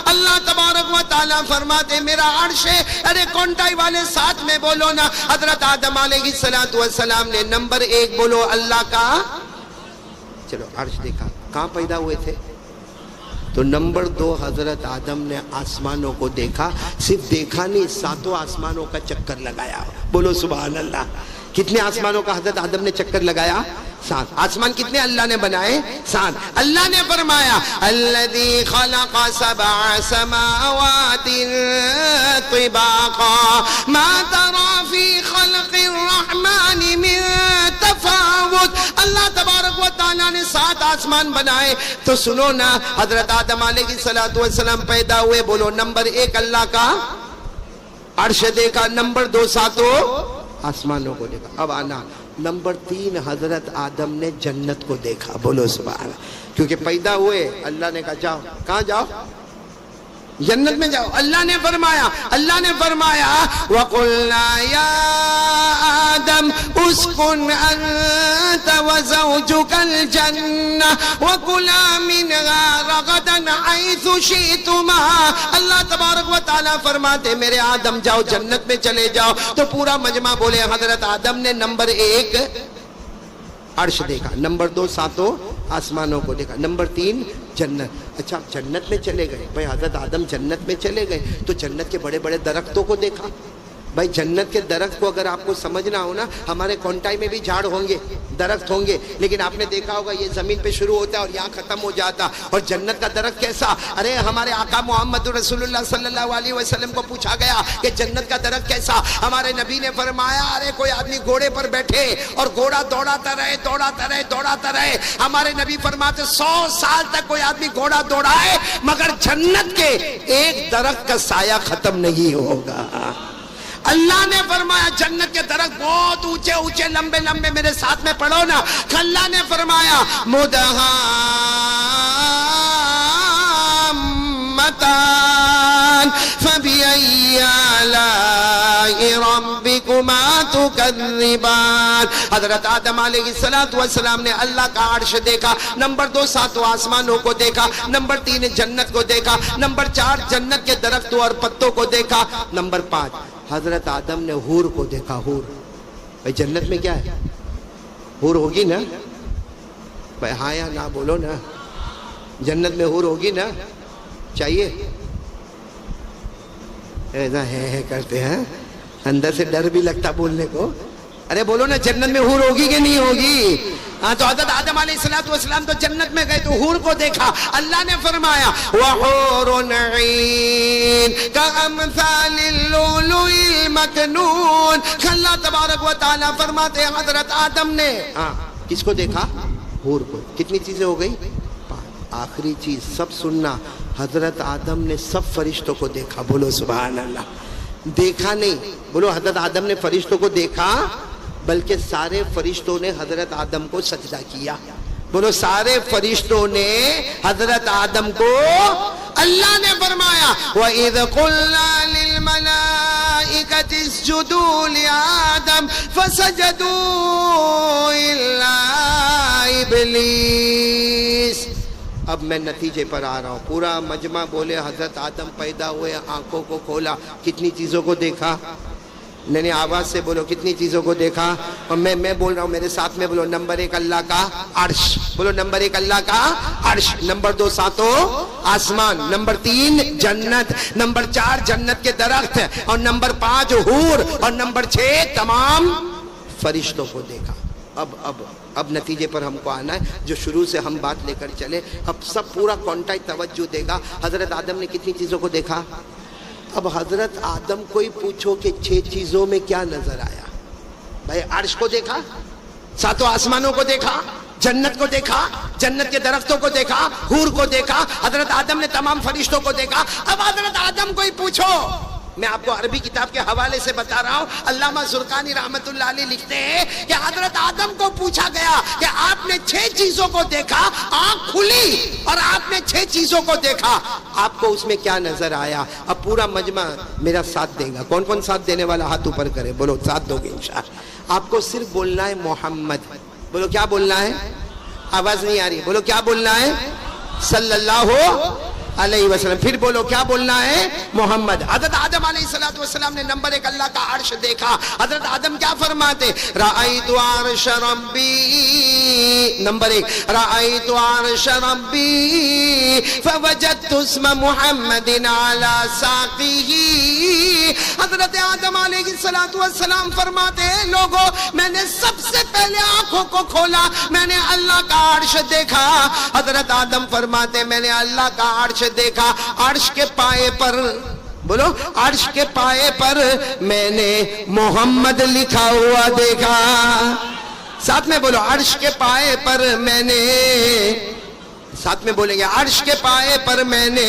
اللہ تبارک و تعالیٰ فرماتے میرا عرش ہے. ارے کونٹائی والے ساتھ میں بولو نا. حضرت آدم علیہ السلام نے نمبر 1 بولو اللہ کا. چلو عرش دیکھا. کہاں پیدا ہوئے تھے؟ تو نمبر 2 حضرت آدم نے آسمانوں کو دیکھا. صرف دیکھا نہیں, 7 آسمانوں کا چکر لگایا. بولو سبحان اللہ. کتنے آسمانوں کا حضرت آدم نے چکر لگایا؟ 7. آسمان کتنے اللہ نے بنائے؟ 7. اللہ نے فرمایا الذی خلق 7 سماوات طباقا ما ترى فی خلق الرحمن من تفاوت. اللہ تبارک و تعالیٰ نے 7 آسمان بنائے. تو سنو نا, حضرت آدم علیہ السلام پیدا ہوئے. بولو نمبر 1 اللہ کا عرش دیکھا. نمبر 2 7 آسمانوں کو دیکھا. اب آنا نمبر 3 حضرت آدم نے جنت کو دیکھا. بولو سبحان اللہ. کیونکہ پیدا ہوئے اللہ نے کہا جاؤ. کہاں جاؤ؟ جنت میں جاؤ. اللہ نے فرمایا وَقُلْنَا يَا آدَمْ اسْكُنْ أَنْتَ وَزَوْجُكَ الْجَنَّةَ وَكُلَا مِنْهَا رَغَدًا حَيْثُ شِئْتُمَا. اللہ تبارک و تعالیٰ فرماتے میرے آدم جاؤ جنت میں چلے جاؤ. تو پورا مجمع بولے حضرت آدم نے نمبر 1 عرش دیکھا. نمبر 2 7 آسمانوں کو دیکھا. نمبر 3 جنت. اچھا جنت میں چلے گئے. بھائی حضرت آدم جنت میں چلے گئے تو جنت کے بڑے بڑے درختوں کو دیکھا. بھائی جنت کے درخت کو اگر آپ کو سمجھنا ہو نا, ہمارے کونٹائی میں بھی جھاڑ ہوں گے, درخت ہوں گے, لیکن آپ نے دیکھا ہوگا یہ زمین پہ شروع ہوتا ہے اور یہاں ختم ہو جاتا. اور جنت کا درخت کیسا؟ ارے ہمارے آقا محمد رسول اللہ صلی اللہ علیہ وسلم کو پوچھا گیا کہ جنت کا درخت کیسا. ہمارے نبی نے فرمایا ارے کوئی آدمی گھوڑے پر بیٹھے اور گھوڑا دوڑاتا رہے. ہمارے نبی فرماتے 100 سال تک کوئی آدمی گھوڑا دوڑائے مگر جنت کے ایک درخت کا سایہ ختم نہیں ہوگا. اللہ نے فرمایا جنت کے درخت بہت اونچے لمبے. میرے ساتھ میں پڑھو نا. اللہ نے فرمایا مدہامتان فبأي آلاء ربكما تكذبان. حضرت آدم علیہ السلام نے اللہ کا عرش دیکھا. نمبر 2 7 آسمانوں کو دیکھا. نمبر 3 جنت کو دیکھا. نمبر 4 جنت کے درختوں اور پتوں کو دیکھا. نمبر 5 حضرت آدم نے حور کو دیکھا. حور. بھائی جنت میں کیا ہے؟ حور ہوگی نا. بھائی ہاں یا نہ بولو نا. جنت میں حور ہوگی نا. چاہیے ایسا ہے کرتے ہیں, اندر سے ڈر بھی لگتا بولنے کو. ارے بولو نا جنت میں حور ہوگی کہ نہیں ہوگی؟ ہاں تو حضرت آدم علیہ السلام تو جنت میں گئے تو حور کو دیکھا. اللہ نے فرمایا وَحُورٌ عِينٌ كَأَمْثَالِ اللُّؤْلُؤِ الْمَكْنُونِ. اللہ تبارک و تعالیٰ فرماتے ہیں حضرت آدم نے کس کو دیکھا؟ حور کو. کتنی چیزیں ہو گئی؟ 5. آخری چیز سب سننا, حضرت آدم نے سب فرشتوں کو دیکھا. بولو سبحان اللہ. دیکھا نہیں, بولو حضرت آدم نے فرشتوں کو دیکھا بلکہ سارے فرشتوں نے حضرت آدم کو سجدہ کیا. بولو سارے فرشتوں نے حضرت آدم کو. اللہ نے فرمایا وَإِذْ قُلْنَا لِلْمَلَائِكَةِ اسْجُدُوا لِآدَمَ فَسَجَدُوا إِلَّا إِبْلِيسَ. اب میں نتیجے پر آ رہا ہوں. پورا مجمع بولے حضرت آدم پیدا ہوئے, آنکھوں کو کھولا, کتنی چیزوں کو دیکھا؟ نہیں آواز سے بولو کتنی چیزوں کو دیکھا. اور میں بول رہا ہوں میرے ساتھ میں بولو نمبر 1 اللہ کا عرش. بولو نمبر 1 اللہ کا عرش. نمبر 2 7 آسمان. نمبر 3 جنت. نمبر 4 جنت کے درخت. اور نمبر 5 حور. اور نمبر 6 تمام فرشتوں کو دیکھا. اب نتیجے پر ہم کو آنا ہے، جو شروع سے ہم بات لے کر چلے، اب سب پورا کانٹیکٹ توجہ دے گا۔ حضرت آدم نے کتنی چیزوں کو دیکھا؟ اب حضرت آدم کو ہی پوچھو کہ 6 چیزوں میں کیا نظر آیا؟ بھائی عرش کو دیکھا، 7 آسمانوں کو دیکھا، جنت کو دیکھا، جنت کے درختوں کو دیکھا، حور کو دیکھا، حضرت آدم نے تمام فرشتوں کو دیکھا۔ اب حضرت آدم کو ہی پوچھو، میں آپ کو عربی کتاب کے حوالے سے بتا رہا ہوں، علامہ زرقانی رحمت اللہ علیہ لکھتے ہیں کہ حضرت آدم کو پوچھا گیا کہ آپ نے 6 چیزوں کو دیکھا، آنکھ کھلی اور آپ نے 6 چیزوں کو دیکھا، آپ کو اس میں کیا نظر آیا؟ اب پورا مجمع میرا ساتھ دے گا، کون کون ساتھ دینے والا ہاتھ اوپر کرے، بولو ساتھ دو گے انشاءاللہ۔ آپ کو صرف بولنا ہے محمد، بولو کیا بولنا ہے؟ آواز نہیں آ رہی، بولو کیا بولنا ہے؟ صلی اللہ علیہ وسلم۔ پھر بولو کیا بولنا ہے؟ محمد۔ حضرت آدم علیہ السلام نے نمبر 1 اللہ کا عرش دیکھا۔ حضرت آدم کیا فرماتے؟ رأیت عرش ربی، نمبر 1 رأیت عرش ربی فوجدت اسم محمد علی ساقیہ۔ حضرت آدم علیہ السلام فرماتے ہیں لوگوں، میں نے سب سے پہلے آنکھوں کو کھولا، میں نے اللہ کا عرش دیکھا۔ حضرت آدم فرماتے میں نے اللہ کا عرش دیکھا، عرش کے پائے پر، بولو عرش کے پائے پر میں نے محمد لکھا ہوا دیکھا۔ ساتھ میں بولو عرش کے پائے پر میں نے، ساتھ میں بولیں گے عرش کے پائے پر میں نے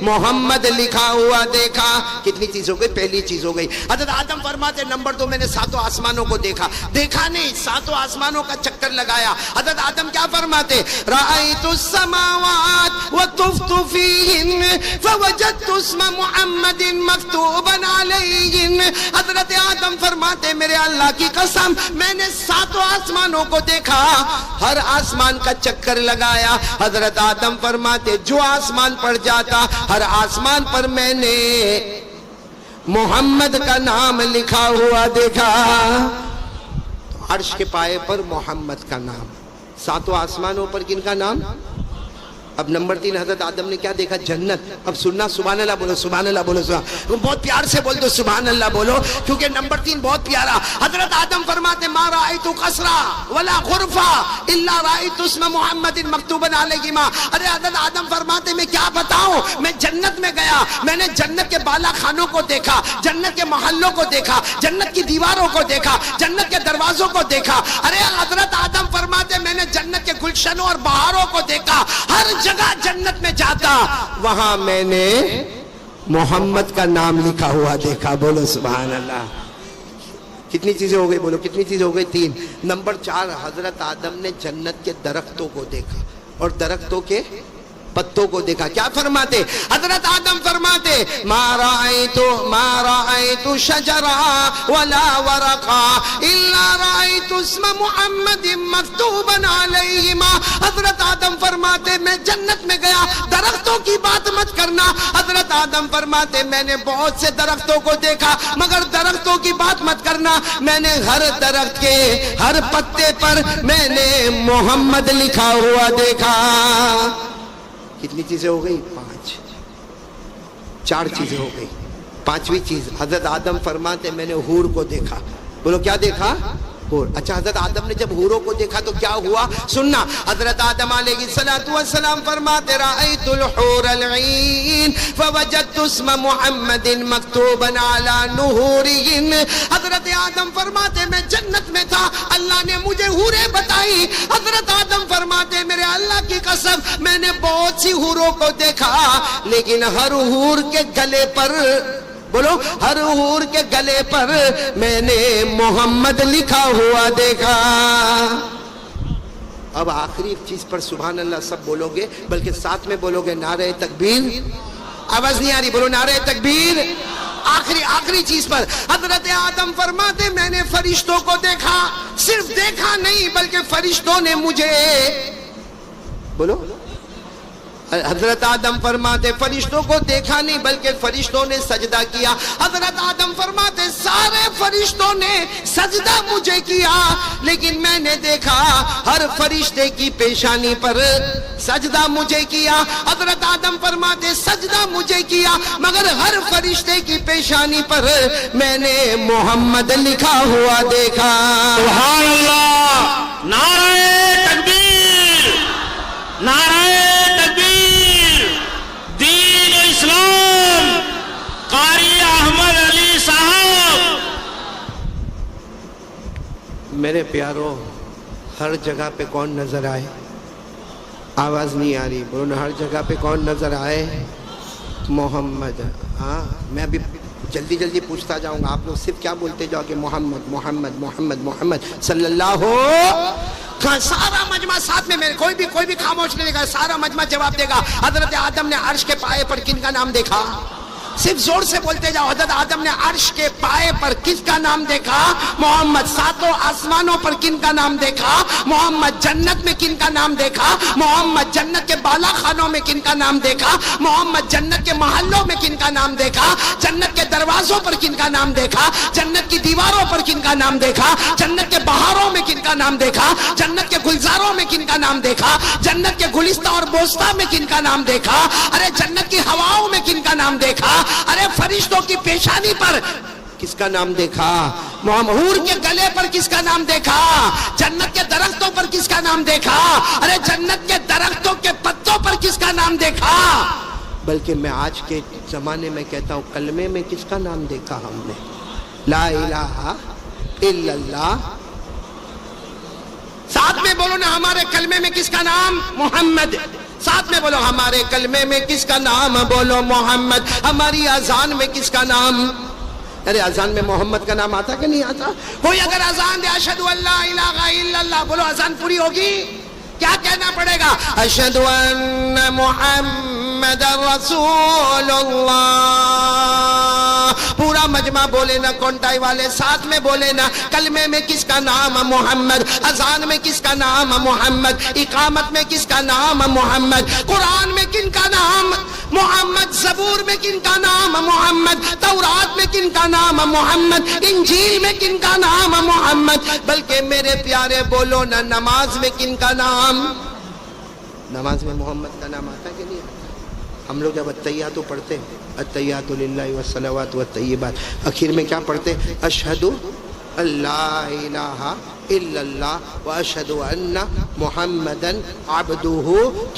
محمد لکھا ہوا دیکھا۔ کتنی چیز ہو گئی؟ پہلی چیز ہو گئی۔ حضرت آدم فرماتے نمبر 2 میں نے 7 آسمانوں کو دیکھا، دیکھا نہیں 7 آسمانوں کا چکر لگایا۔ حضرت آدم کیا فرماتے؟ رأیت السماوات وطفت فیہن فوجدت اسم محمد مکتوبا علیہن۔ حضرت آدم فرماتے میرے اللہ کی قسم میں نے 7 آسمانوں کو دیکھا، ہر آسمان کا چکر لگایا۔ حضرت آدم فرماتے جو آسمان پر جاتا ہر آسمان پر میں نے محمد کا نام لکھا ہوا دیکھا۔ عرش کے پائے پر محمد کا نام، 7 آسمانوں پر کن کا نام؟ اب نمبر 3 حضرت آدم نے کیا دیکھا؟ جنت۔ اب سننا، سبحان اللہ بولو، سبحان اللہ بولو، بہت پیار سے بول دو سبحان اللہ بولو، کیونکہ نمبر 3 بہت پیارا۔ حضرت آدم فرماتے ما رأیت قصرا ولا غرفا الا رأیت اسم محمد مکتوبا علیہما۔ ارے حضرت آدم فرماتے میں کیا بتاؤں، میں جنت میں گیا، میں نے جنت کے بالا خانوں کو دیکھا، جنت کے محلوں کو دیکھا، جنت کی دیواروں کو دیکھا، جنت کے دروازوں کو دیکھا۔ ارے حضرت آدم فرماتے میں نے جنت کے گلشنوں اور بہاروں کو دیکھا، ہر جگہ جنت میں جاتا وہاں میں نے محمد کا نام لکھا ہوا دیکھا۔ بولو سبحان اللہ۔ کتنی چیزیں ہو گئی؟ بولو کتنی چیزیں ہو گئی؟ 3۔ نمبر 4 حضرت آدم نے جنت کے درختوں کو دیکھا اور درختوں کے پتوں کو دیکھا۔ کیا فرماتے؟ حضرت آدم فرماتے ما رأیت شجرا ولا ورقا الا رأیت اسم محمد مکتوبا علیہما۔ حضرت آدم فرماتے میں جنت میں گیا، درختوں کی بات مت کرنا۔ حضرت آدم فرماتے میں نے بہت سے درختوں کو دیکھا مگر درختوں کی بات مت کرنا، میں نے ہر درخت کے ہر پتے پر میں نے محمد لکھا ہوا دیکھا۔ کتنی چیزیں ہو گئی؟ 5۔ 4 چیزیں ہو گئی۔ 5ویں چیز حضرت آدم فرماتے میں نے حور کو دیکھا۔ بولو کیا دیکھا؟ حور۔ اچھا حضرت آدم نے جب حوروں کو دیکھا تو کیا ہوا؟ سننا، حضرت آدم علیہ السلام فرماتے رأیت الحور العین فوجدت اسم محمد مکتوبا علی نہورہن۔ حضرت آدم فرماتے میں جنت میں تھا، اللہ نے مجھے حوریں بتائی۔ حضرت آدم فرماتے میرے اللہ کی قسم میں نے بہت سی حوروں کو دیکھا لیکن ہر حور کے گلے پر، بولو ہر حور کے گلے پر میں نے محمد لکھا ہوا دیکھا۔ اب آخری چیز پر سبحان اللہ سب بولو گے، بلکہ ساتھ میں بولو گے نعرہ تکبیر۔ آواز نہیں آ رہی، بولو نعرہ تکبیر۔ آخری چیز پر حضرت آدم فرماتے میں نے فرشتوں کو دیکھا، صرف دیکھا نہیں بلکہ فرشتوں نے مجھے، بولو حضرت آدم فرماتے فرشتوں کو دیکھا نہیں بلکہ فرشتوں نے سجدہ کیا. حضرت آدم فرماتے سارے فرشتوں نے سجدہ مجھے کیا لیکن میں نے دیکھا ہر فرشتے کی پیشانی پر سجدہ مجھے کیا. حضرت آدم فرماتے سجدہ مجھے کیا مگر ہر فرشتے کی پیشانی پر میں نے محمد لکھا ہوا دیکھا. سبحان اللہ. نعرہ تکبیر، نعرہ تکبیر. دین اسلام قاری احمد علی صاحب. میرے پیارو ہر جگہ پہ کون نظر آئے؟ آواز نہیں آ رہی، بولو نا. ہر جگہ پہ کون نظر آئے؟ محمد. ہاں میں ابھی جلدی جلدی پوچھتا جاؤں گا، آپ لوگ صرف کیا بولتے جاؤ کہ محمد محمد محمد محمد صلی اللہ ہو. سارا مجمع ساتھ میں، میرے کوئی بھی خاموش نہیں لے گا، سارا مجمع جواب دے گا. حضرت آدم نے عرش کے پائے پر کن کا نام دیکھا؟ صرف زور سے بولتے جاؤ. حضرت آدم نے عرش کے پائے پر کس کا نام دیکھا؟ محمد. ساتوں آسمانوں پر کن کا نام دیکھا؟ محمد. جنت میں کن کا نام دیکھا؟ محمد. جنت کے بالا خانوں میں کن کا نام دیکھا؟ محمد. جنت کے محلوں میں کن کا نام دیکھا؟ جنت کے دروازوں پر کن کا نام دیکھا؟ جنت کی دیواروں پر کن کا نام دیکھا؟ جنت کے بہاروں میں کن کا نام دیکھا؟ جنت کے گلزاروں میں کن کا نام دیکھا؟ جنت کے گلستہ اور بوستہ میں کن کا نام دیکھا؟ ارے جنت کی ہواؤں میں کن کا نام دیکھا؟ ارے فرشتوں کی پیشانی پر کس کا نام دیکھا؟ حور کے گلے پر کس کا نام دیکھا؟ جنت کے درختوں پر کس کا نام دیکھا؟ ارے جنت کے درختوں کے پتوں پر کس کا نام دیکھا؟ بلکہ میں آج کے زمانے میں کہتا ہوں کلمے میں کس کا نام دیکھا ہم نے؟ لا الہ الا اللہ. ساتھ میں بولو نا ہمارے کلمے میں کس کا نام؟ محمد. ساتھ میں بولو ہمارے کلمے میں کس کا نام؟ بولو محمد. ہماری اذان میں کس کا نام؟ ارے اذان میں محمد کا نام آتا کہ نہیں آتا؟ کوئی اگر اذان دے اشہدو ان لا الہ الا اللہ، بولو اذان پوری ہوگی؟ کیا کہنا پڑے گا؟ اشہدو ان محمد رسول اللہ. پورا مجمع بولے نا، کونٹائی والے ساتھ میں بولے نا. کلمے میں کس کا نام؟ محمد. اذان میں کس کا نام؟ محمد. اقامت میں کس کا نام؟ محمد. قرآن میں کن کا نام؟ محمد. زبور میں کن کا نام؟ محمد. تورات میں کن کا نام؟ محمد. انجیل میں کن کا نام؟ محمد. بلکہ میرے پیارے بولو نا نماز میں کن کا نام؟ نماز میں محمد کا نام آتا کہ نہیں آتا؟ ہم لوگ جب التحیات پڑھتے ہیں، التحیات للہ والصلوات والطیبات، اخیر میں کیا پڑھتے ہیں؟ اشہدو اللہ الہ الا اللہ واشہد ان محمدن عبدہ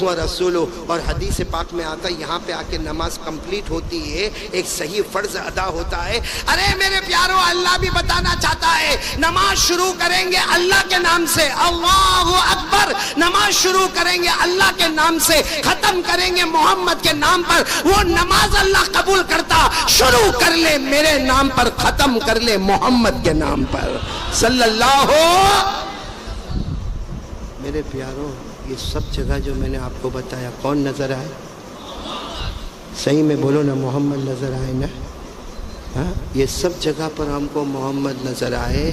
ورسولہ. اور حدیث پاک میں آتا ہے یہاں پہ آ کے نماز کمپلیٹ ہوتی ہے، ایک صحیح فرض ادا ہوتا ہے. ارے میرے پیارو اللہ بھی بتانا چاہتا ہے نماز شروع کریں گے اللہ کے نام سے، اللہ اکبر. نماز شروع کریں گے اللہ کے نام سے، ختم کریں گے محمد کے نام پر. وہ نماز اللہ قبول کرتا. شروع کر لے میرے نام پر، ختم کر لے محمد کے نام پر صلی اللہ ہو. میرے پیارو یہ سب جگہ جو میں نے آپ کو بتایا کون نظر آئے؟ صحیح میں بولو نا محمد نظر آئے نا. ہاں یہ سب جگہ پر ہم کو محمد نظر آئے.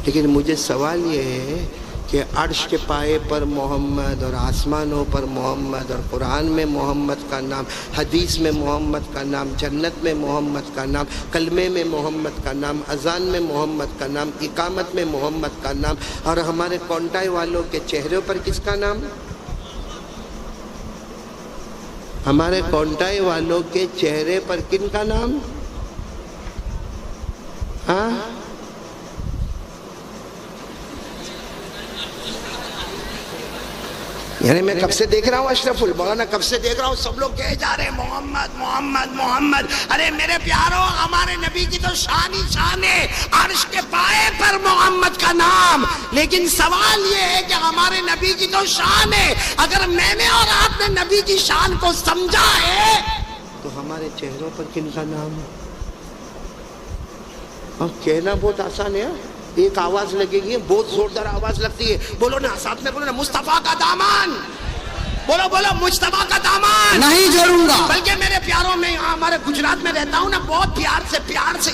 لیکن مجھے سوال یہ ہے کہ عرش کے پائے پر محمد، اور آسمانوں پر محمد، اور قرآن میں محمد کا نام، حدیث میں محمد کا نام، جنت میں محمد کا نام، کلمے میں محمد کا نام، اذان میں محمد کا نام، اقامت میں محمد کا نام، اور ہمارے کونٹائی والوں کے چہروں پر کس کا نام؟ ہمارے کونٹائی والوں کے چہرے پر کن کا نام؟ ہاں یعنی میں کب سے دیکھ رہا ہوں اشرف المولانا، کب سے دیکھ رہا ہوں سب لوگ کہے جا رہے ہیں محمد محمد محمد. ارے میرے پیارو ہمارے نبی کی تو شان ہی شان ہے، عرش کے پائے پر محمد کا نام. لیکن سوال یہ ہے کہ ہمارے نبی کی تو شان ہے، اگر میں نے اور آپ نے نبی کی شان کو سمجھا ہے تو ہمارے چہروں پر کن کا نام؟ اور کہنا بہت آسان ہے، ایک آواز لگے گی، بہت زوردار آواز لگتی ہے. بولو نا ساتھ میں بولو نا مصطفیٰ کا دامن. بولو بولو مصطفیٰ کا دامن نہیں چھوڑوں گا. بلکہ میرے پیاروں میں یہاں ہمارے گجرات میں رہتا ہوں نا, بہت پیار سے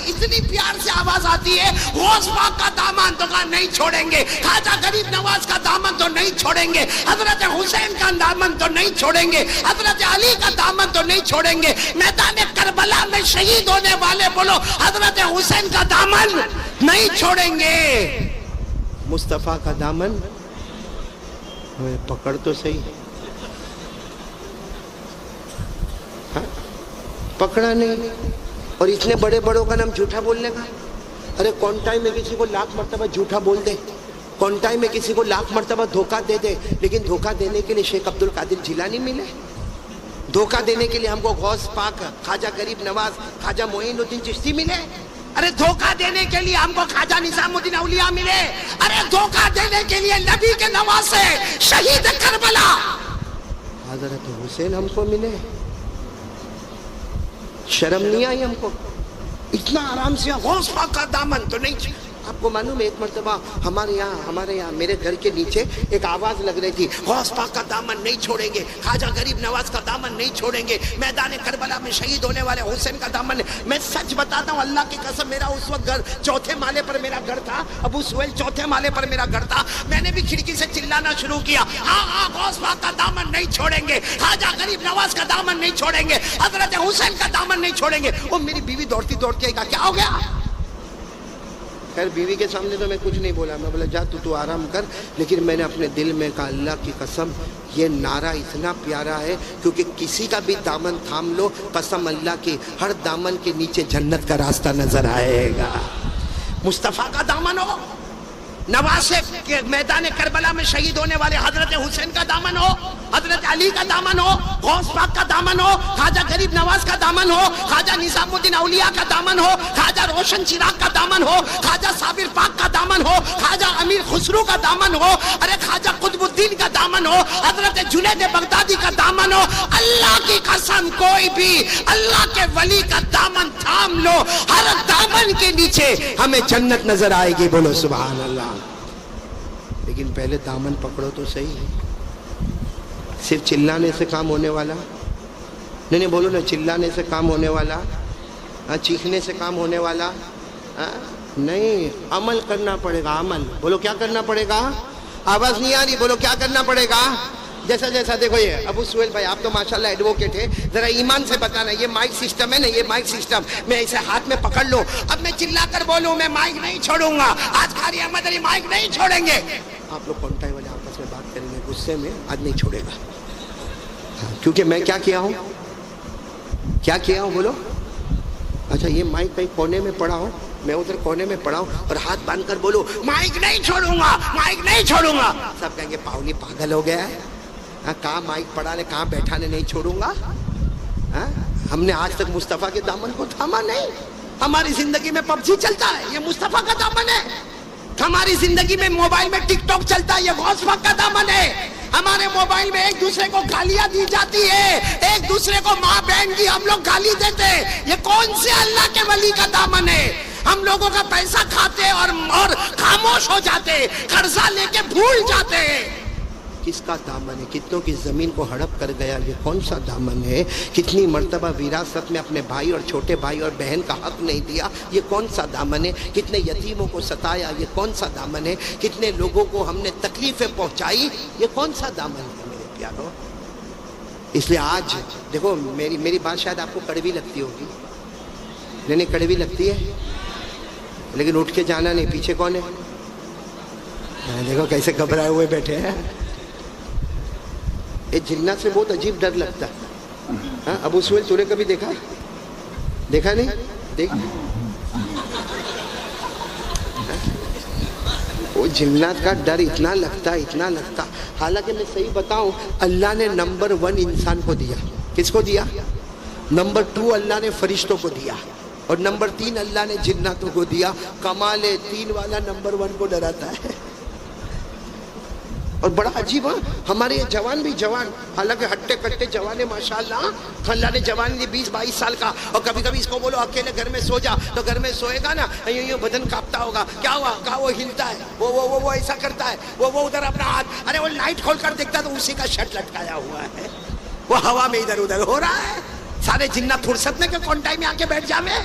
اتنی پیار سے آواز آتی ہے, غوث پاک کا دامن تو کہا نہیں چھوڑیں گے, خواجہ غریب نواز کا دامن تو نہیں چھوڑیں گے, حضرت حسین کا دامن تو نہیں چھوڑیں گے, حضرت علی کا دامن تو نہیں چھوڑیں گے, میدان کربلا میں شہید ہونے والے بولو حضرت حسین کا دامن نہیں چھوڑیں گے. مصطفیٰ کا دامن پکڑ تو صحیح, پکڑا نہیں, اور اتنے بڑے بڑوں کا نام جھوٹا بولنے کا. ارے کون ٹائم میں کسی کو لاکھ مرتبہ جھوٹا بول دے, کون ٹائم میں کسی کو لاکھ مرتبہ دھوکہ دے دے, لیکن دھوکہ دینے کے لیے شیخ عبد القادر جیلانی ملے, دھوکہ دینے کے لیے ہم کو غوث پاک, خواجہ غریب نواز, خواجہ معین الدین چشتی ملے, ارے دھوکہ دینے کے لیے ہم کو خواجہ نظام الدین اولیاء ملے, ارے دھوکہ دینے کے لیے نبی کے نواسے شہید کربلا حضرت حسین ہم کو ملے. شرم نہیں آئی ہم کو؟ اتنا آرام سے غوث پاک کا دامن تو نہیں. آپ کو معلوم ہے ایک مرتبہ ہمارے یہاں میرے گھر کے نیچے ایک آواز لگ رہی تھی, غوث پاک کا دامن نہیں چھوڑیں گے, خواجہ غریب نواز کا دامن نہیں چھوڑیں گے, میدان کربلا میں شہید ہونے والے حسین کا دامن. میں سچ بتاتا ہوں اللہ کی قسم, میرا اس وقت گھر چوتھے مالے پر میرا گھر تھا, ابو سہیل چوتھے مالے پر میرا گھر تھا. میں نے بھی کھڑکی سے چلانا شروع کیا, ہاں غوث پاک کا دامن نہیں چھوڑیں گے, خواجہ غریب نواز کا دامن نہیں چھوڑیں گے, حضرت حسین کا دامن نہیں چھوڑیں گے. وہ میری بیوی دوڑتی دوڑتی آئی, کیا ہو گیا؟ خیر بیوی کے سامنے تو میں کچھ نہیں بولا, میں بولا جا تو آرام کر, لیکن میں نے اپنے دل میں کہا اللہ کی قسم یہ نعرہ اتنا پیارا ہے, کیونکہ کسی کا بھی دامن تھام لو, قسم اللہ کی ہر دامن کے نیچے جنت کا راستہ نظر آئے گا. مصطفیٰ کا دامن ہو, نواسے کے میدان کربلا میں شہید ہونے والے حضرت حسین کا دامن ہو, حضرت علی کا دامن ہو, غوث پاک کا دامن ہو, خواجہ غریب نواز کا دامن ہو, خواجہ نظام الدین اولیاء کا دامن ہو, خواجہ روشن چراغ کا دامن ہو, خواجہ صابر پاک کا دامن ہو, خواجہ امیر خسرو کا دامن ہو, ارے خواجہ قطب الدین کا دامن ہو, حضرت جنید بغدادی کا دامن ہو. اللہ کی قسم کوئی بھی اللہ کے ولی کا دامن تھام لو, ہر دامن کے نیچے ہمیں جنت نظر آئے گی. بولو سبحان اللہ. لیکن پہلے دامن پکڑو تو صحیح. صرف چلانے سے کام ہونے والا نہیں, بولو نا, چلانے سے کام ہونے والا, چیخنے سے کام ہونے والا نہیں, عمل کرنا پڑے گا. عمل بولو کیا کرنا پڑے گا؟ آواز نہیں آ رہی, بولو کیا کرنا پڑے گا؟ جیسا دیکھو یہ ابو سہیل بھائی آپ تو ماشاءاللہ ایڈوکیٹ ہے, ذرا ایمان سے بتانا, یہ مائک سسٹم ہے نا, یہ مائک سسٹم میں اسے ہاتھ میں پکڑ لوں, اب میں چلا کر بولوں میں مائک نہیں چھوڑوں گا, آج قاری احمد علی مائک نہیں چھوڑیں گے. آپ لوگ کونٹائی والے آپس میں بات کریں گے غصے میں, آج نہیں چھوڑے گا, کیونکہ میں کیا کیا ہوں بولو. اچھا یہ مائک کہیں کونے میں پڑا ہو, میں ادھر کونے میں پڑا ہوں اور ہاتھ باندھ کر بولو مائک نہیں چھوڑوں گا, مائک نہیں چھوڑوں گا, سب کہیں گے پاؤلی پاگل ہو گیا ہے, کہاں مائک پڑا لے, کہاں بیٹھا نے, نہیں چھوڑوں گا. ہم نے آج تک مصطفیٰ کے دامن کو تھاما نہیں. ہماری زندگی میں پب جی چلتا ہے, یہ مصطفیٰ کا دامن ہے. ہماری زندگی میں موبائل میں ٹک ٹاک چلتا ہے, یہ غوث پاک کا دامن ہے. ہمارے موبائل میں ایک دوسرے کو گالیاں دی جاتی ہے, ایک دوسرے کو ماں بہن کی ہم لوگ گالی دیتے, یہ کون سے اللہ کے ولی کا دامن ہے؟ ہم لوگوں کا پیسہ کھاتے اور خاموش ہو جاتے, قرضہ لے کے بھول جاتے. کس کا دامن ہے؟ کتنوں کی زمین کو ہڑپ کر گیا, یہ کون سا دامن ہے؟ کتنی مرتبہ وراثت میں اپنے بھائی اور چھوٹے بھائی اور بہن کا حق نہیں دیا, یہ کون سا دامن ہے؟ کتنے یتیموں کو ستایا, یہ کون سا دامن ہے؟ کتنے لوگوں کو ہم نے تکلیفیں پہنچائی, یہ کون سا دامن ہے میرے پیارو؟ اس لیے آج دیکھو میری بات شاید آپ کو کڑوی لگتی ہوگی, نہیں کڑوی لگتی ہے, لیکن اٹھ کے جانا نہیں. پیچھے کون ہے؟ دیکھو کیسے گھبرائے ہوئے بیٹھے ہیں. یہ جنات سے بہت عجیب ڈر لگتا ہے. ابو سہیل تو نے کبھی دیکھا نہیں؟ دیکھ وہ جنات کا ڈر اتنا لگتا. حالانکہ میں صحیح بتاؤں, اللہ نے نمبر 1 انسان کو دیا. کس کو دیا؟ نمبر 2 اللہ نے فرشتوں کو دیا, اور نمبر 3 اللہ نے جناتوں کو دیا. کمال 3 والا نمبر 1 کو ڈراتا ہے. اور بڑا عجیب ہے ہمارے یہ جوان بھی جوان، حالانکہ ہٹے کٹے جوان ہے ماشاءاللہ، اللہ نے جوان دی 20-22 سال کا، اور کبھی کبھی اس کو بولو اکیلے گھر میں سو جا تو گھر میں سوئے گا نا، یوں بدن کانپتا ہوگا، کیا ہوا؟ کہا وہ ہلتا ہے، وہ ایسا کرتا ہے، وہ ادھر اپنا ہاتھ، ارے وہ لائٹ کھول کر دیکھتا تو اسی کا شرٹ لٹکایا ہوا ہے، وہ ہوا میں ادھر ادھر ہو رہا ہے، سارے جنات فرصت میں کہ کون ٹائم میں آ کے بیٹھ جاوے۔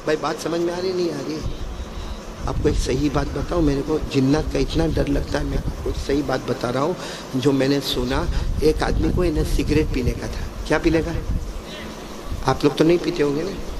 بھائی بات سمجھ میں آ رہی نہیں آ رہی؟ آپ کو ایک صحیح بات بتاؤں، میرے کو جنات کا اتنا ڈر لگتا ہے، میں آپ کو ایک صحیح بات بتا رہا ہوں جو میں نے سنا، ایک آدمی کو انہیں سگریٹ پینے کا تھا۔ کیا پینے کا؟ آپ لوگ تو نہیں پیتے ہوں گے نا؟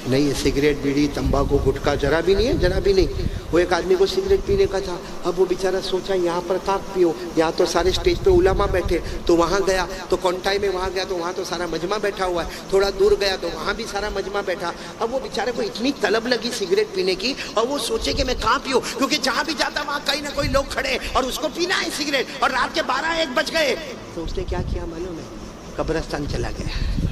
نہیں، سگریٹ بیڑی تمباکو گٹکا ذرا بھی نہیں ہے، ذرا بھی نہیں۔ وہ ایک آدمی کو سگریٹ پینے کا تھا، اب وہ بیچارہ سوچا یہاں پر کہاں پیو، یہاں تو سارے اسٹیج پہ علماء بیٹھے، تو وہاں گیا تو کونٹائی میں وہاں گیا تو وہاں تو سارا مجمع بیٹھا ہوا ہے، تھوڑا دور گیا تو وہاں بھی سارا مجمع بیٹھا۔ اب وہ بیچارے کو اتنی طلب لگی سگریٹ پینے کی، اور وہ سوچے کہ میں کہاں پیوں، کیونکہ جہاں بھی جاتا وہاں کہیں نہ کوئی لوگ کھڑے اور اس کو پینا ہے سگریٹ، اور رات کے 12-1 بج گئے۔ تو اس نے کیا کیا معلوم ہے؟ قبرستان چلا گیا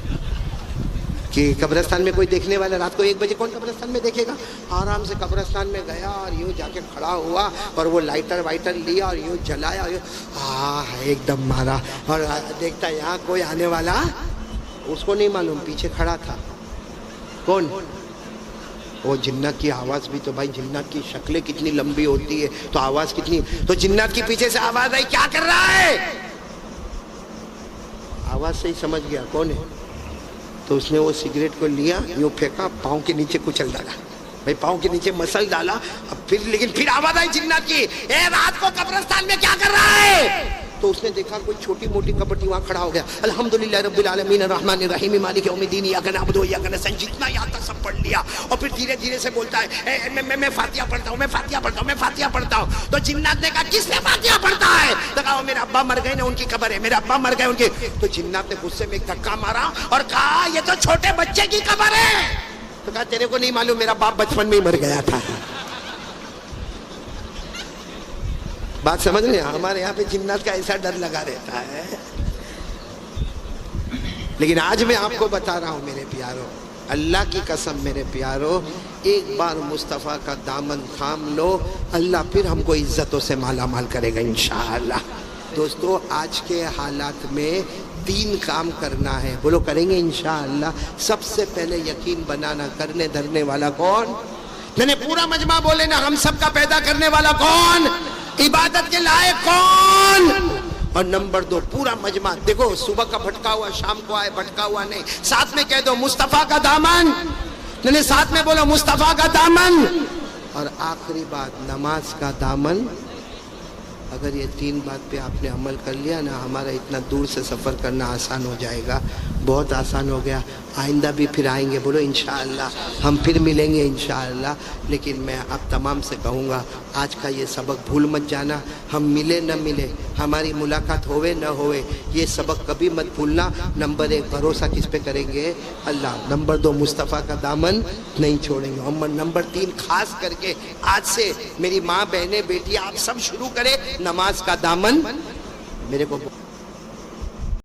کہ قبرستان میں کوئی دیکھنے والا، رات کو 1 بجے کون قبرستان میں دیکھے گا؟ آرام سے قبرستان میں گیا اور یوں جا کے کھڑا ہوا اور وہ لائٹر وائٹر لیا اور یوں جلایا اور ایک دم مارا، اور دیکھتا یہاں کوئی آنے والا اس کو نہیں معلوم، پیچھے کھڑا تھا کون؟ وہ جنات کی آواز بھی تو بھائی جنات کی شکلیں کتنی لمبی ہوتی ہے تو آواز کتنی، تو جنات کی پیچھے سے آواز آئی، کیا کر رہا ہے؟ آواز سے ہی سمجھ گیا کون ہے، تو اس نے وہ سگریٹ کو لیا، یوں پھینکا، پاؤں کے نیچے کچل ڈالا، بھائی پاؤں کے نیچے مسل ڈالا، اب لیکن پھر آواز آئی جنات کی، اے رات کو قبرستان میں کیا کر رہا ہے؟ تو اس نے دیکھا کوئی چھوٹی موٹی کبڈی وہاں کھڑا ہو گیا، الحمدللہ رب العالمین الرحمن الرحیم مالک یوم الدین ایاک نعبد و ایاک نستعین، جتنا یاد تھا سب پڑھ لیا، اور پھر دھیرے دھیرے سے بولتا ہے میں فاتحہ پڑھتا ہوں، میں فاتحہ پڑھتا ہوں، میں فاتحہ پڑھتا ہوں۔ تو جنات نے کہا کس نے فاتحہ پڑھتا ہے؟ تو کہا میرے ابا مر گئے نا، ان کی قبر ہے، میرے ابا مر گئے ان کی۔ تو جنات نے غصے میں ایک دھکا مارا اور کہا یہ تو چھوٹے بچے کی قبر ہے۔ تو کہا تیرے کو نہیں معلوم میرا باپ بچپن میں ہی مر گیا تھا۔ بات سمجھ رہے ہیں؟ ہمارے یہاں پہ جنات کا ایسا ڈر لگا رہتا ہے، لیکن آج میں آپ کو بتا رہا ہوں میرے پیاروں، اللہ کی قسم میرے پیاروں، ایک بار مصطفیٰ کا دامن تھام لو، اللہ پھر ہم کو عزتوں سے مالا مال کرے گا انشاءاللہ۔ دوستو آج کے حالات میں 3 کام کرنا ہے، بولو کریں گے انشاءاللہ۔ سب سے پہلے یقین بنانا، کرنے دھرنے والا کون؟ میں نے پورا مجمع بولے نا، ہم سب کا پیدا کرنے والا کون؟ عبادت کے لائق کون؟ اور نمبر 2 پورا مجمع، دیکھو صبح کا بھٹکا ہوا شام کو آئے، بھٹکا ہوا نہیں، ساتھ میں کہہ دو مصطفیٰ کا دامن، نہیں ساتھ میں بولو مصطفیٰ کا دامن۔ اور آخری بات نماز کا دامن۔ اگر یہ 3 بات پہ آپ نے عمل کر لیا نا، ہمارا اتنا دور سے سفر کرنا آسان ہو جائے گا، بہت آسان ہو گیا۔ آئندہ بھی پھر آئیں گے، بولو انشاءاللہ، ہم پھر ملیں گے انشاءاللہ۔ لیکن میں اب تمام سے کہوں گا آج کا یہ سبق بھول مت جانا، ہم ملے نہ ملے، ہماری ملاقات ہوئے نہ ہوئے، یہ سبق کبھی مت بھولنا۔ نمبر 1 بھروسہ کس پہ کریں گے؟ اللہ۔ نمبر 2 مصطفیٰ کا دامن نہیں چھوڑیں گے۔ اور نمبر 3 خاص کر کے آج سے میری ماں بہنیں بیٹی آپ سب شروع کریں نماز کا دامن۔ میرے کو